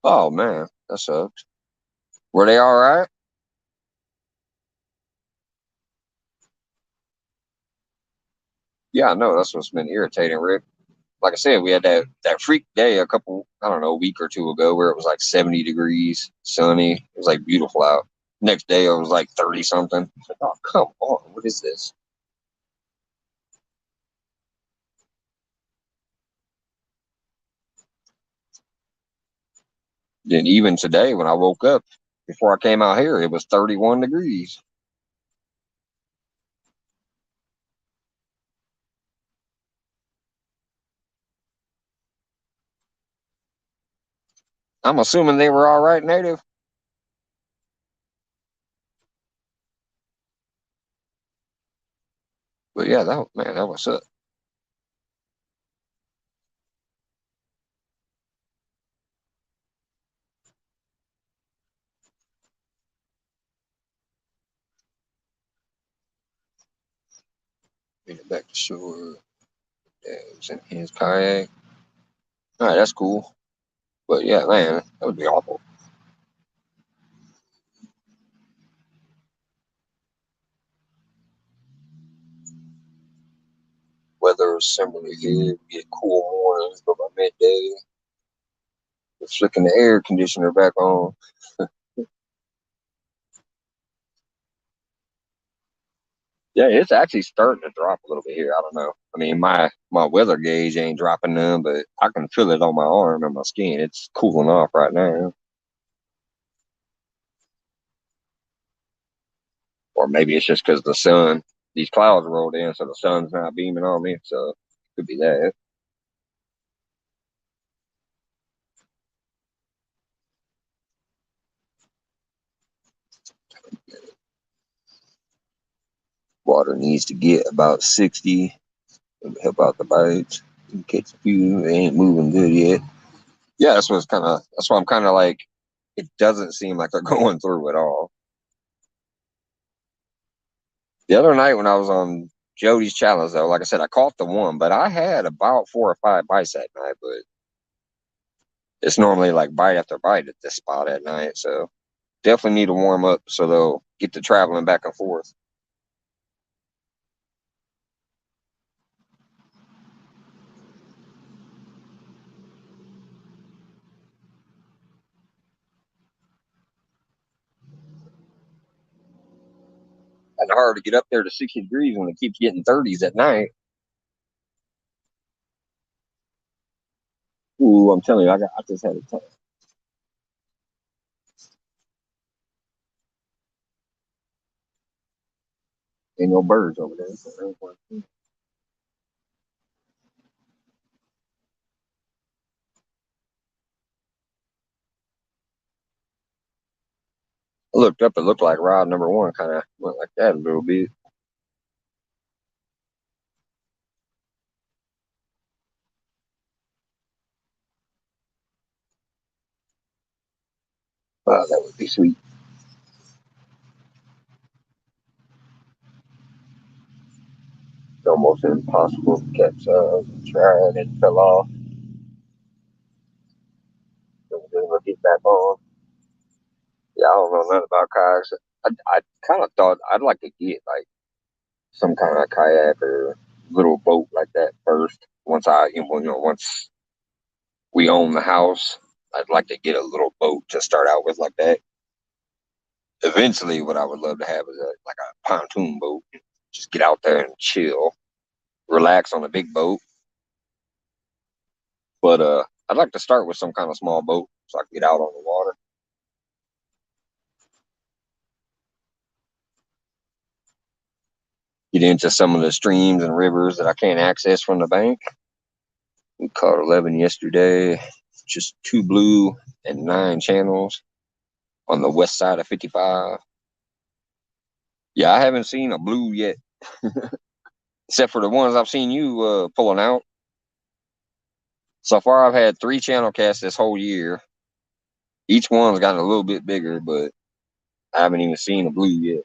Oh man, that sucks. Were they all right? Yeah, I know that's what's been irritating, Rick. Like I said, we had that freak day I don't know, a week or two ago where it was like 70 degrees, sunny. It was like beautiful out. Next day it was like 30 something. Like, oh, come on, what is this? Then even today when I woke up before I came out here, it was 31 degrees. I'm assuming they were all right native. But yeah, that was up. Made it back to shore. Yeah, it was in his kayak. All right, that's cool. But yeah, man, that would be awful. weather is similar here. We get cool mornings, but by midday, we're flicking the air conditioner back on. Yeah, it's actually starting to drop a little bit here. I don't know. I mean, my weather gauge ain't dropping none, but I can feel it on my arm and my skin. It's cooling off right now. Or maybe it's just because the sun, these clouds rolled in, so the sun's not beaming on me. So it could be that. Water needs to get about 60. It'll help out the bites. Catch a few. They ain't moving good yet. Yeah, that's why I'm kind of like, it doesn't seem like they're going through at all. The other night when I was on Jody's challenge, though, like I said, I caught the one, but I had about 4 or 5 bites that night. But it's normally like bite after bite at this spot at night, so definitely need to warm up so they'll get to traveling back and forth. And hard to get up there to 60 degrees when it keeps getting 30s at night. Ooh, I'm telling you, I just had a time. Ain't no birds over there. So I looked up, it looked like rod number one kind of went like that a little bit. That would be sweet. It's almost impossible to catch. Tried and fell off. So we're gonna get back on. Yeah, I don't know nothing about kayaks. I kind of thought I'd like to get like some kind of kayak or little boat like that first. Once we own the house, I'd like to get a little boat to start out with like that. Eventually, what I would love to have is like a pontoon boat. Just get out there and chill, relax on a big boat. But I'd like to start with some kind of small boat so I can get out on the water. Get into some of the streams and rivers that I can't access from the bank. We caught 11 yesterday, just 2 blue and 9 channels on the west side of 55. Yeah, I haven't seen a blue yet, except for the ones I've seen you pulling out. So far, I've had 3 channel casts this whole year. Each one's gotten a little bit bigger, but I haven't even seen a blue yet.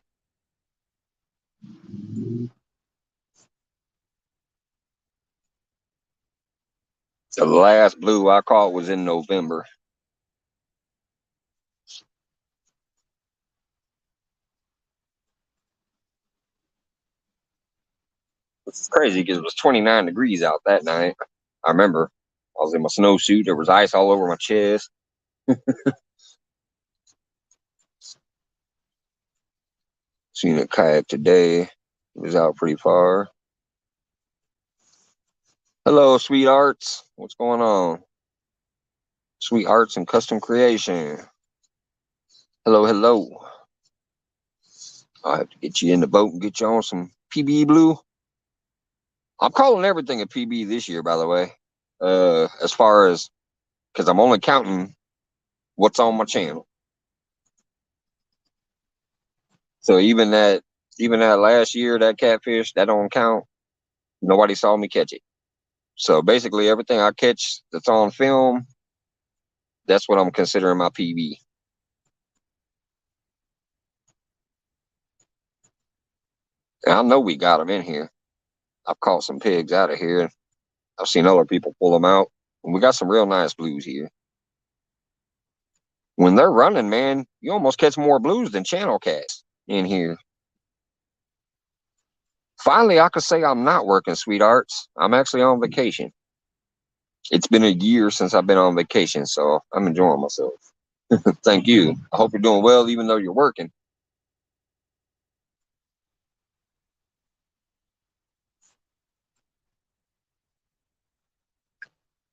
The last blue I caught was in November. It's crazy because it was 29 degrees out that night. I remember I was in my snowsuit. There was ice all over my chest. Seen a kayak today. It was out pretty far. Hello, sweethearts. What's going on? Sweethearts and custom creation. Hello, hello. I'll have to get you in the boat and get you on some PB blue. I'm calling everything a PB this year, by the way. As far as because I'm only counting what's on my channel. So even that last year, that catfish, that don't count. Nobody saw me catch it. So basically everything I catch that's on film, that's what I'm considering my PB. And I know we got them in here. I've caught some pigs out of here. I've seen other people pull them out. And we got some real nice blues here. When they're running, man, you almost catch more blues than channel cats in here. Finally, I could say I'm not working, sweethearts. I'm actually on vacation. It's been a year since I've been on vacation, so I'm enjoying myself. Thank you. I hope you're doing well, even though you're working.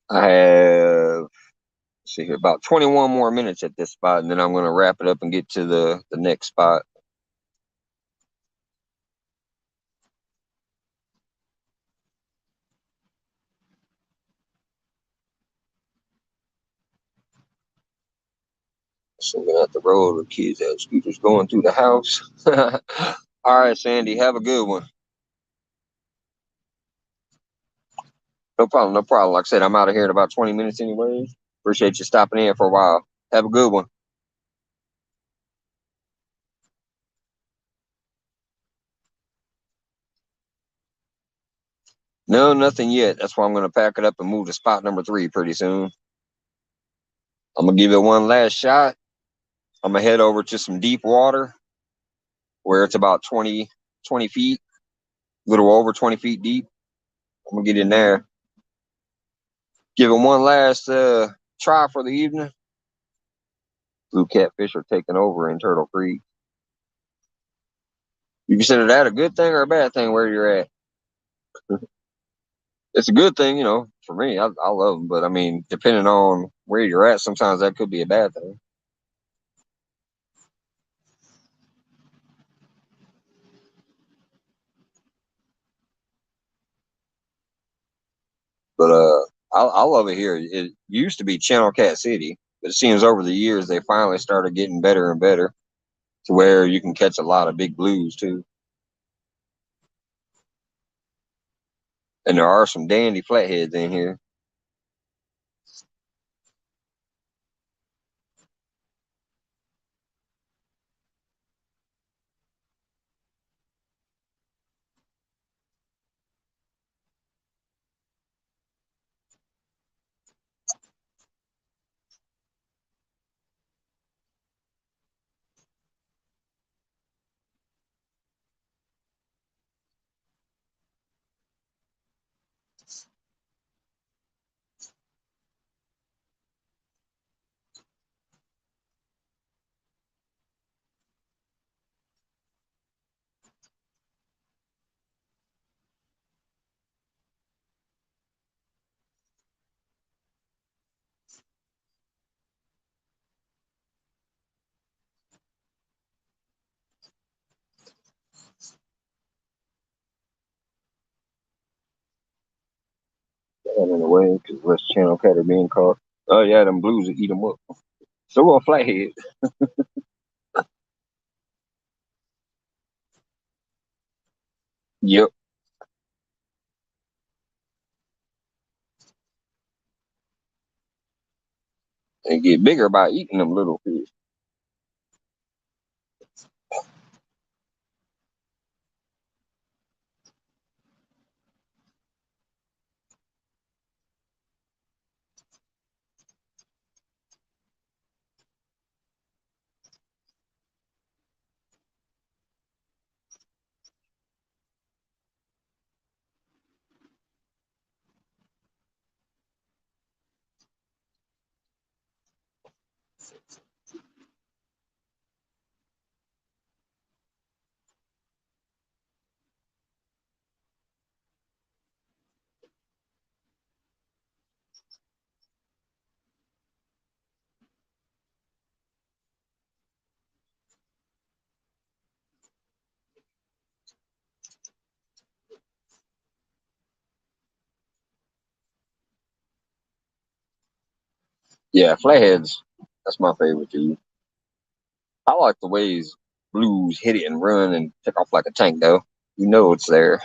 I have, let's see here, about 21 more minutes at this spot, and then I'm going to wrap it up and get to the next spot. So I'm at the road with kids at scooters going through the house. All right, Sandy, have a good one. No problem, no problem. Like I said, I'm out of here in about 20 minutes anyways. Appreciate you stopping in for a while. Have a good one. No, nothing yet. That's why I'm going to pack it up and move to spot number 3 pretty soon. I'm going to give it one last shot. I'm going to head over to some deep water where it's about 20 feet, a little over 20 feet deep. I'm going to get in there. Give it one last try for the evening. Blue catfish are taking over in Turtle Creek. You consider that a good thing or a bad thing where you're at? It's a good thing, for me. I love them, but I mean, depending on where you're at, sometimes that could be a bad thing. But I love it here. It used to be Channel Cat City, but it seems over the years they finally started getting better and better to where you can catch a lot of big blues too. And there are some dandy flatheads in here. And in a way, because West Channel Cat are being caught. Oh yeah, them blues will eat them up. So will a flathead. Yep, they get bigger by eating them little fish. Yeah, flatheads. That's my favorite too. I like the ways blues hit it and run and take off like a tank though. You know it's there.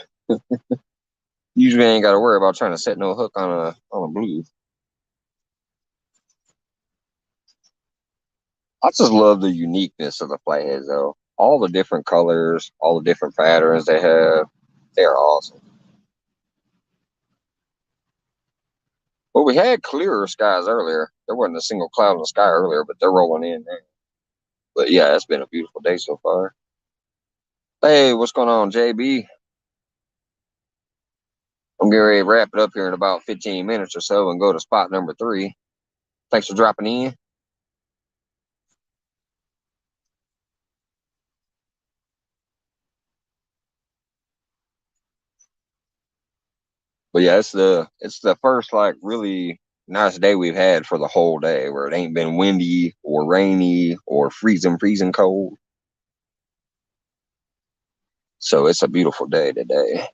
Usually I ain't got to worry about trying to set no hook on a blue. I just love the uniqueness of the flatheads though. All the different colors, all the different patterns they have, they're awesome. Well, we had clearer skies earlier. There wasn't a single cloud in the sky earlier, but they're rolling in now. But yeah, it's been a beautiful day so far. Hey, what's going on, JB? I'm getting ready to wrap it up here in about 15 minutes or so and go to spot number 3. Thanks for dropping in. But yeah, it's the first like really nice day we've had for the whole day where it ain't been windy or rainy or freezing cold. So it's a beautiful day today.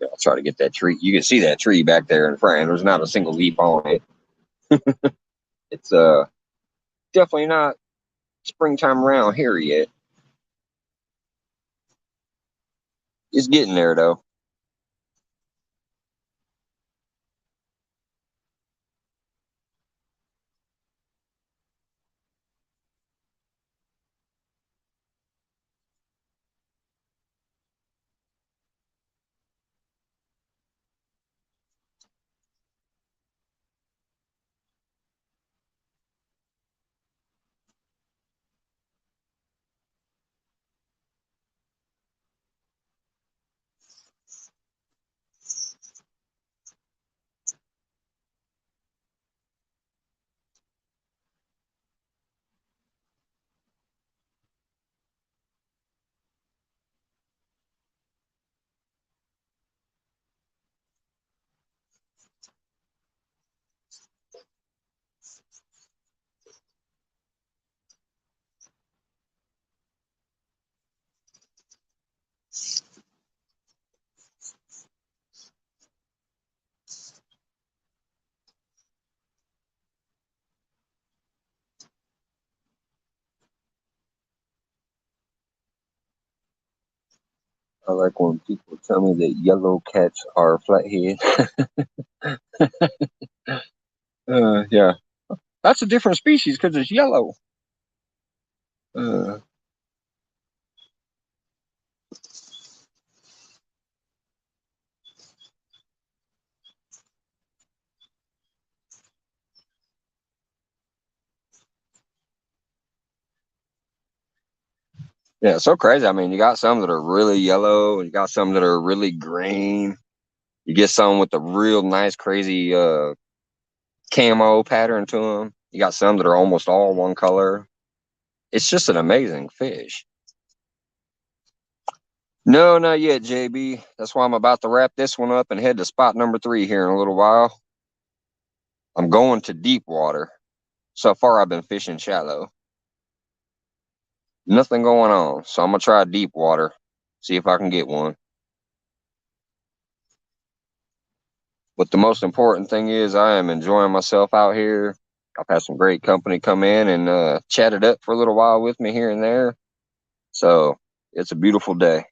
Yeah, I'll try to get that tree. You can see that tree back there in front. There's not a single leaf on it. It's definitely not springtime around here yet. It's getting there though. I like when people tell me that yellow cats are flathead. Yeah, that's a different species because it's yellow. Uh, yeah, so crazy. I mean, you got some that are really yellow, and you got some that are really green. You get some with a real nice, crazy camo pattern to them. You got some that are almost all one color. It's just an amazing fish. No, not yet, JB. That's why I'm about to wrap this one up and head to spot number 3 here in a little while. I'm going to deep water. So far, I've been fishing shallow. Nothing going on. So I'm going to try deep water, see if I can get one. But the most important thing is I am enjoying myself out here. I've had some great company come in and chat it up for a little while with me here and there. So it's a beautiful day.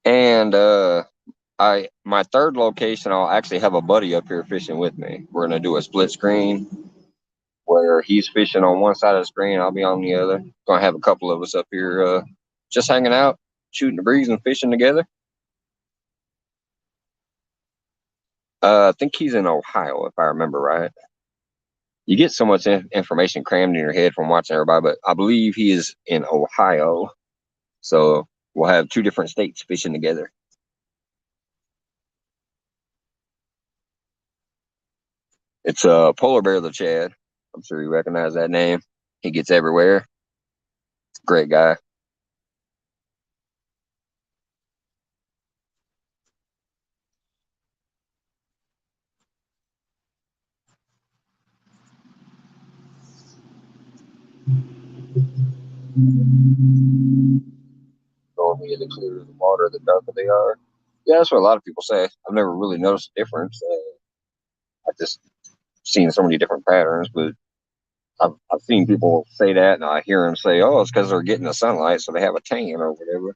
And my third location, I'll actually have a buddy up here fishing with me. We're gonna do a split screen where he's fishing on one side of the screen, I'll be on the other. Gonna have a couple of us up here just hanging out, shooting the breeze and fishing together. I think he's in Ohio, if I remember right. You get so much information crammed in your head from watching everybody, but I believe he is in Ohio. So we'll have two different states fishing together. It's Polar Bear the Chad. I'm sure you recognize that name. He gets everywhere. Great guy. Going me the clearer the water, the darker they are. Yeah, that's what a lot of people say. I've never really noticed a difference. I've just seen so many different patterns, but I've seen people say that, and I hear them say, "Oh, it's because they're getting the sunlight, so they have a tan or whatever."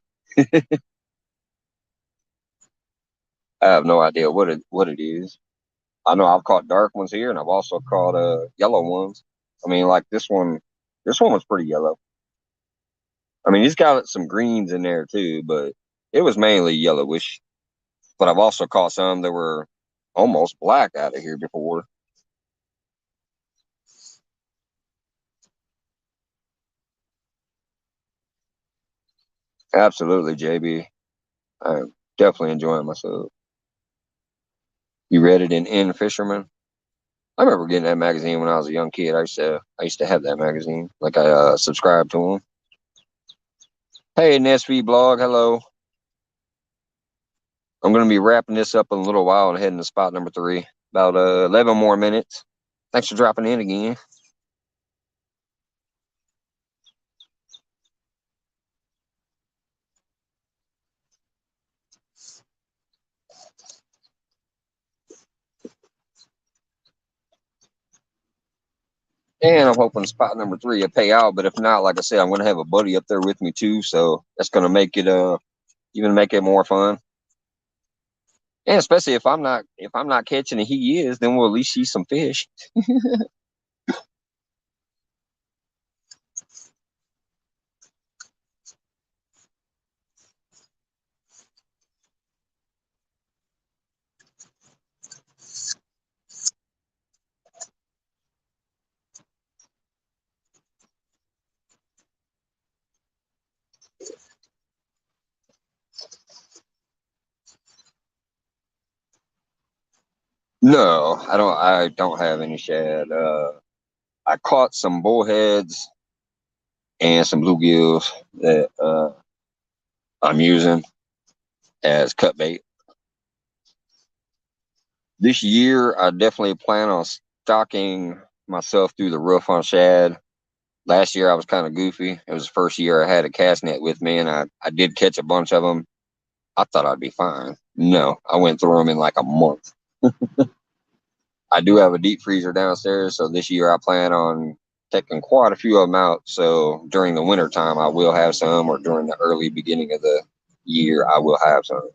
I have no idea what it is. I know I've caught dark ones here, and I've also caught yellow ones. I mean, like this one was pretty yellow. I mean, he's got some greens in there too, but it was mainly yellowish. But I've also caught some that were almost black out of here before. Absolutely, JB. I'm definitely enjoying myself. You read it in Fisherman? I remember getting that magazine when I was a young kid. I used to have that magazine. Like I subscribed to them. Hey, NSV blog, hello. I'm gonna be wrapping this up in a little while and heading to spot number 3. About 11 more minutes. Thanks for dropping in again. And I'm hoping spot number 3 will pay out. But if not, like I said, I'm gonna have a buddy up there with me too, so that's gonna make it even make it more fun. And especially if I'm not catching and he is, then we'll at least see some fish. No, I don't. I don't have any shad. I caught some bullheads and some bluegills that I'm using as cut bait. This year, I definitely plan on stocking myself through the roof on shad. Last year, I was kind of goofy. It was the first year I had a cast net with me, and I did catch a bunch of them. I thought I'd be fine. No, I went through them in like a month. I do have a deep freezer downstairs, so this year I plan on taking quite a few of them out. So during the winter time, I will have some, or during the early beginning of the year, I will have some.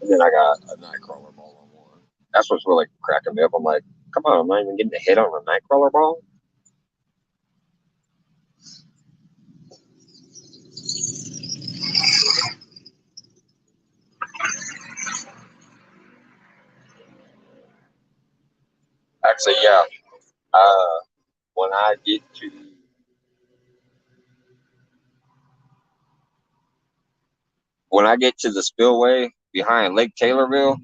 And then I got a nightcrawler ball on one. That's what's really cracking me up. I'm like, come on, I'm not even getting a hit on a nightcrawler ball. Actually, yeah. Uh, when I get to the spillway behind Lake Taylorville,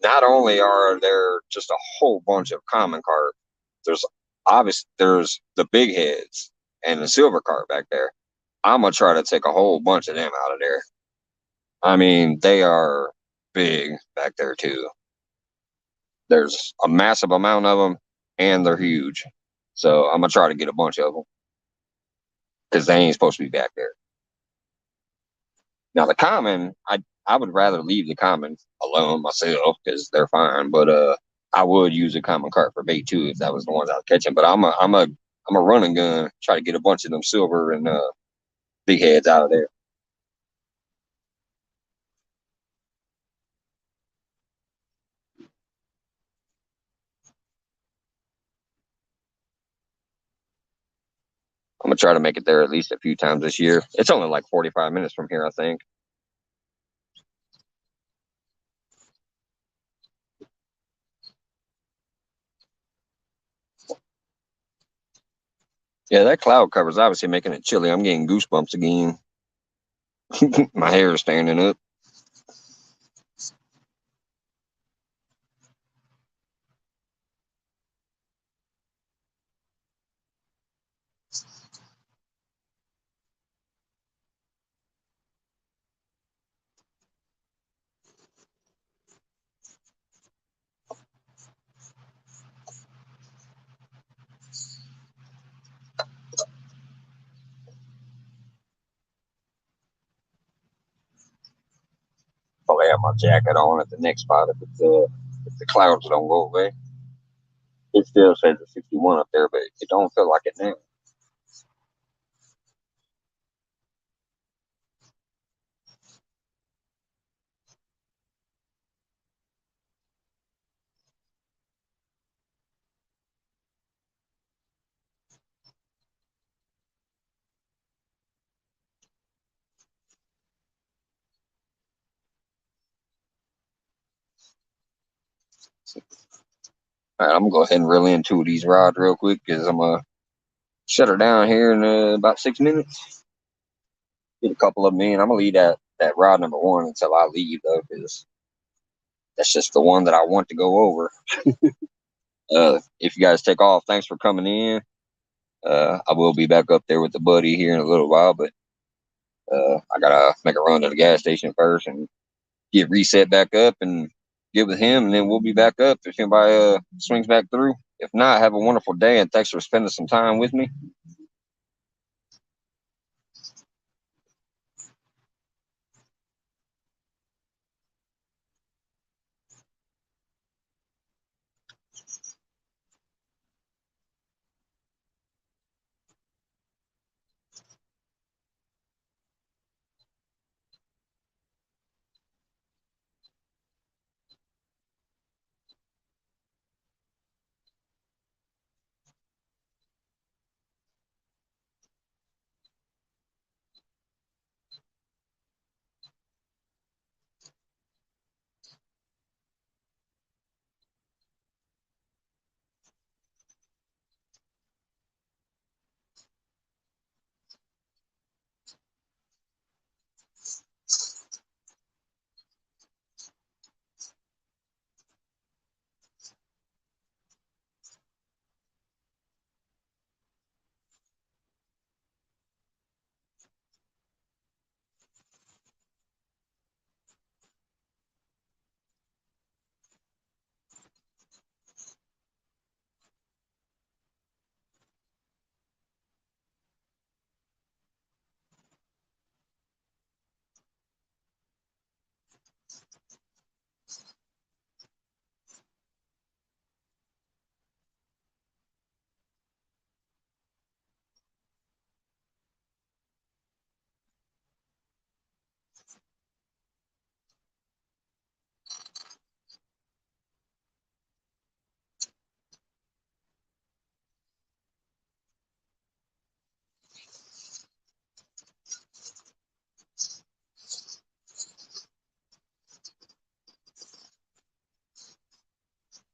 not only are there just a whole bunch of common carp, there's the big heads and the silver carp back there. I'm gonna try to take a whole bunch of them out of there. I mean, they are big back there too. There's a massive amount of them, and they're huge. So I'm gonna try to get a bunch of them because they ain't supposed to be back there. Now the common, I would rather leave the common alone myself because they're fine. But I would use a common carp for bait too if that was the ones I was catching. But I'm a running gun, try to get a bunch of them silver and big heads out of there. I'm gonna try to make it there at least a few times this year. It's only like 45 minutes from here, I think. Yeah, that cloud cover is obviously making it chilly. I'm getting goosebumps again. My hair is standing up. probably have my jacket on at the next spot if the clouds don't go away. It still says a 61 up there, but it don't feel like it now. All right, I'm gonna go ahead and reel in two of these rods real quick because I'm gonna shut her down here in about 6 minutes. Get a couple of them in. I'm gonna leave that rod number one until I leave though, because that's just the one that I want to go over. If you guys take off, thanks for coming in. I will be back up there with the buddy here in a little while, but I gotta make a run to the gas station first and get reset back up and get with him, and then we'll be back up if anybody swings back through. If not, have a wonderful day, and thanks for spending some time with me.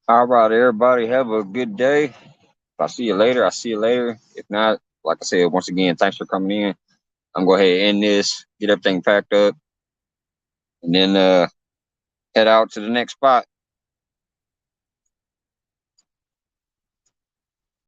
All right, everybody, have a good day. If I see you later, I see you later. If not, like I said, once again, thanks for coming in. I'm going to go ahead and end this, get everything packed up, and then head out to the next spot.